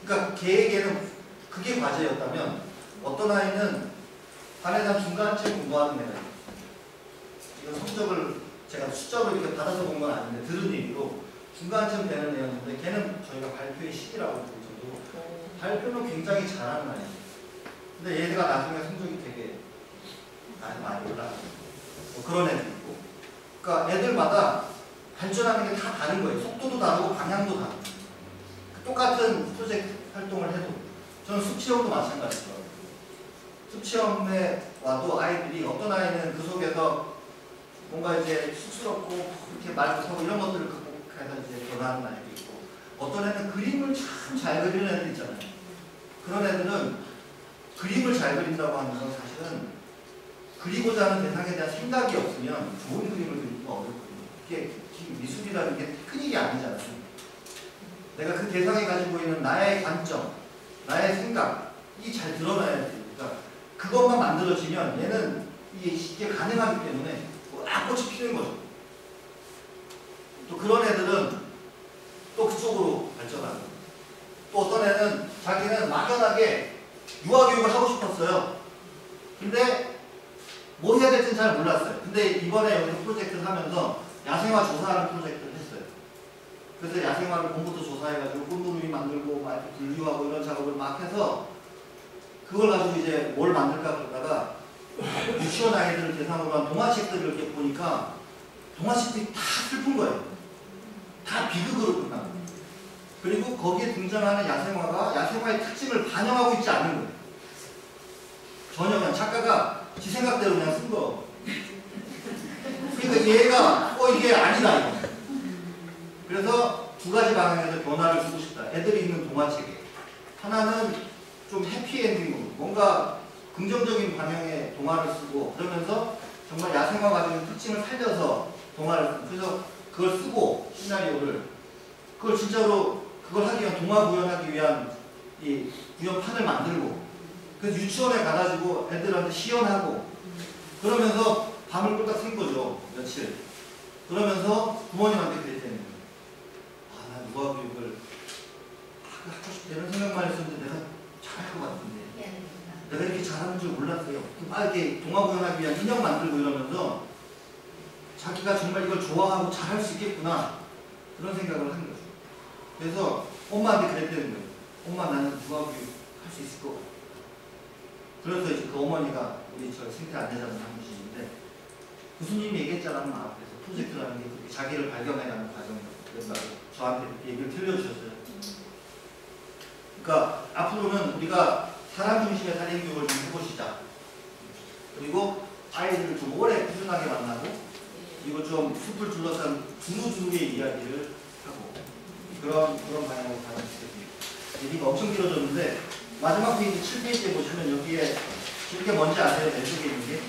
그러니까 걔에게는 그게 과제였다면, 어떤 아이는 반에서 중간쯤 공부하는 애가 있어요. 이건 성적을 제가 숫자로 이렇게 받아서 본 건 아닌데 들은 얘기로 중간쯤 되는 애였는데 걔는 저희가 발표의 신이라고 부르죠. 발표는 굉장히 잘하는 아이예요. 근데 얘가 나중에 성적이 되게 많이 올라가요. 뭐 그런 애도 있고. 그러니까 애들마다 발전하는 게 다 다른 거예요. 속도도 다르고 방향도 다르고. 똑같은 프로젝트 활동을 해도 저는 숲체험도 마찬가지더라고요. 숲체험에 와도 아이들이 어떤 아이는 그 속에서 뭔가 이제 쑥스럽고 이렇게 말도 하고 이런 것들을 극복해서 이제 변화하는 아이도 있고 어떤 애는 그림을 참 잘 그리는 애들 있잖아요. 그런 애들은 그림을 잘 그린다고 하는 건 사실은 그리고자 하는 대상에 대한 생각이 없으면 좋은 그림을 그리기가 어렵거든요. 이게 미술이라는 게 테크닉이 아니잖아요. 내가 그 대상이 가지고 있는 나의 관점, 나의 생각이 잘 드러나야 돼요. 그러니까 그것만 만들어지면 얘는 이게 가능하기 때문에 꽃이 피는 거죠. 또 그런 애들은 또 그쪽으로 발전하고 또 어떤 애는 자기는 막연하게 유아교육을 하고 싶었어요. 근데 뭐 해야 될지는 잘 몰랐어요. 근데 이번에 여기서 프로젝트를 하면서 야생화 조사하는 프로젝트를 했어요. 그래서 야생화를 봄부터 조사해가지고 꽃무늬 만들고 막 이렇게 분류하고 이런 작업을 막 해서 그걸 가지고 이제 뭘 만들까 그러다가 유치원 아이들을 대상으로 한 동화책들을 이렇게 보니까 동화책들이 다 슬픈 거예요. 다 비극으로 끝난 거예요. 그리고 거기에 등장하는 야생화가 야생화의 특징을 반영하고 있지 않은 거예요. 전혀 그냥 작가가 지 생각대로 그냥 쓴 거. 그러니까 얘가 이게 아니다 이거. 그래서 두 가지 방향에서 변화를 주고 싶다. 애들이 읽는 동화책에 하나는 좀 해피엔딩으로 뭔가 긍정적인 방향의 동화를 쓰고 그러면서 정말 야생화 가지고 있는 특징을 살려서 동화를 쓰고 그래서 그걸 쓰고 시나리오를 그걸 진짜로 그걸 하기 위한 동화 구현하기 위한 이 구현판을 만들고 그래서 유치원에 가가지고 애들한테 시연하고 그러면서 밤을 꼴딱 샌 거죠. 며칠. 그러면서 부모님한테 그랬다는 거예요. 아, 나 유아 교육을 하고 싶다 이런 생각만 했었는데 내가 잘할 것 같은데 내가 이렇게 잘하는 줄 몰랐어요. 막 이렇게 동화 구현하기 위한 인형 만들고 이러면서 자기가 정말 이걸 좋아하고 잘할 수 있겠구나 그런 생각을 한 거죠. 그래서 엄마한테 그랬다는 거예요. 엄마 나는 유아 교육 할 수 있을 것 같아. 그래서 이제 그 어머니가 우리 저 생태 안내자분 한 분이신데 교수님이 얘기했잖아 앞에서 프로젝트라는 게 그렇게 자기를 발견해가는 과정이라고 그래서 저한테 그렇게 얘기를 들려주셨어요. 그러니까 앞으로는 우리가 사람 중심의 사립교육을 좀 해보시자. 그리고 아이들을 좀 오래 꾸준하게 만나고 그리고 좀 숲을 둘러싼 두루두루의 이야기를 하고 그런 방향으로 가면 좋겠습니다. 얘기가 엄청 길어졌는데 마지막 페이지 7페이지에 보시면 여기에 이렇게 뭔지 아세요? 왼쪽에 있는 게?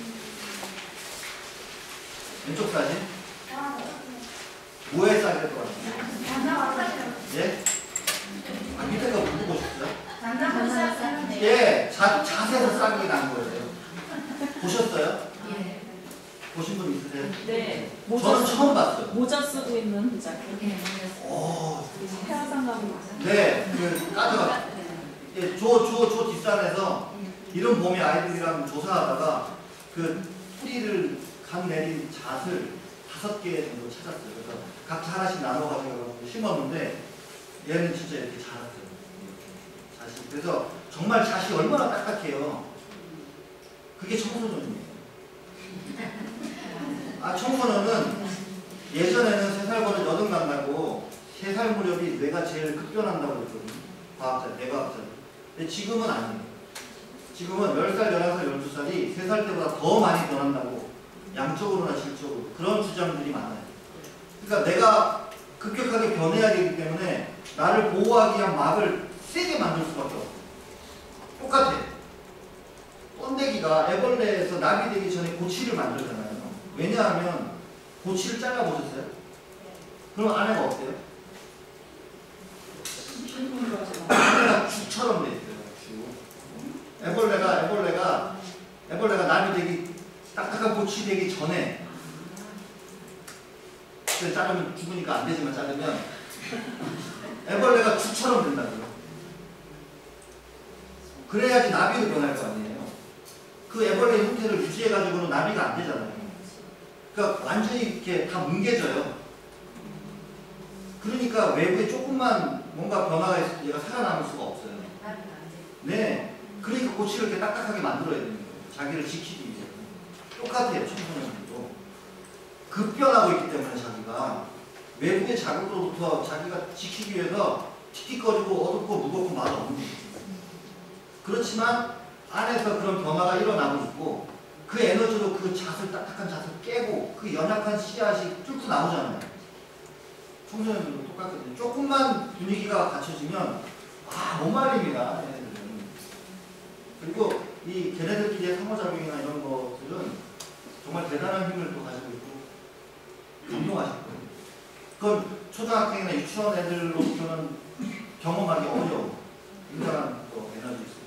왼쪽 사진? 뭐에 싸게 것 같아요? 예? 아, 밑에 거 못 보셨어요? 예, 자세에서 싸게 난 거예요. 보셨어요? 예. 보신 분 있으세요? 네. 저는 처음 봤어요. 모자 쓰고 있는 자켓. 오, 태화상가고. 네, 그 까져가. 예, 조 뒷산에서 이런 봄에 아이들이랑 조사하다가 그 뿌리를 간 내린 잣을 5개 정도 찾았어요. 그래서 각자 하나씩 나눠 가지고 심었는데 얘는 진짜 이렇게 자랐어요. 잣이. 그래서 정말 잣이 얼마나 딱딱해요. 그게 청소년이에요. 아, 청소년은 예전에는 3살 버릇 여든 간다고 3살 무렵이 뇌가 제일 급변한다고 그랬거든요. 과학자, 뇌과학자. 근데 지금은 아니에요. 지금은 10살, 11살, 12살이 3살 때보다 더 많이 변한다고 양적으로나 질적으로 그런 주장들이 많아요. 그러니까 내가 급격하게 변해야 되기 때문에 나를 보호하기 위한 막을 세게 만들 수밖에 없어요. 똑같아. 번데기가 애벌레에서 나비 되기 전에 고치를 만들잖아요. 왜냐하면 고치를 잘라보셨어요? 그럼 안에가 어때요? 안에가 죽처럼 돼 있어요. 죽. 애벌레가 나비 되기 딱딱한 고치 되기 전에 자르면 죽으니까 안 되지만 자르면 애벌레가 죽처럼 된다고요. 그래야지 나비도 변할 거 아니에요. 그 애벌레 형태를 유지해가지고는 나비가 안 되잖아요. 그러니까 완전히 이렇게 다 뭉개져요. 그러니까 외부에 조금만 뭔가 변화가 있을 때 얘가 살아남을 수가 없어요. 네. 그러니까 고치를 이렇게 딱딱하게 만들어야 되는 거예요. 자기를 지키기 위해서. 똑같아요, 청소년들도. 급변하고 있기 때문에 자기가 외부의 자극으로부터 자기가 지키기 위해서 틱틱거리고 어둡고 무겁고 맛없는 거죠. 그렇지만 안에서 그런 변화가 일어나고 있고 그 에너지로 그 잣을 딱딱한 잣을 깨고 그 연약한 씨앗이 뚫고 나오잖아요. 청소년들도 똑같거든요. 조금만 분위기가 갖춰지면 못 말립니다. 얘네들은. 그리고 이 걔네들끼리의 상호작용이나 이런 것들은 정말 대단한 힘을 또 가지고 있고 감동하실 거예요. 그건 초등학생이나 유치원 애들로부터는 경험하기 어려워. 굉장한 또 에너지 있습니다.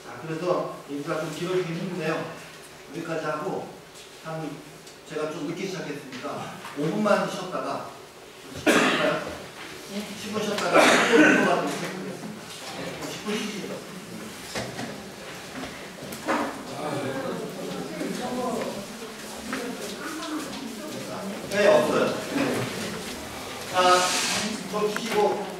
자, 그래서 얘기가 좀 길어지긴 했는데요. 여기까지 하고 제가 좀 늦게 시작했으니까 5분만 쉬었다가 10분 쉬었다가 10분 넘어가도록 해보겠습니다. 10분 쉬시죠. 네, 없어요. 자, 좀 쉬시고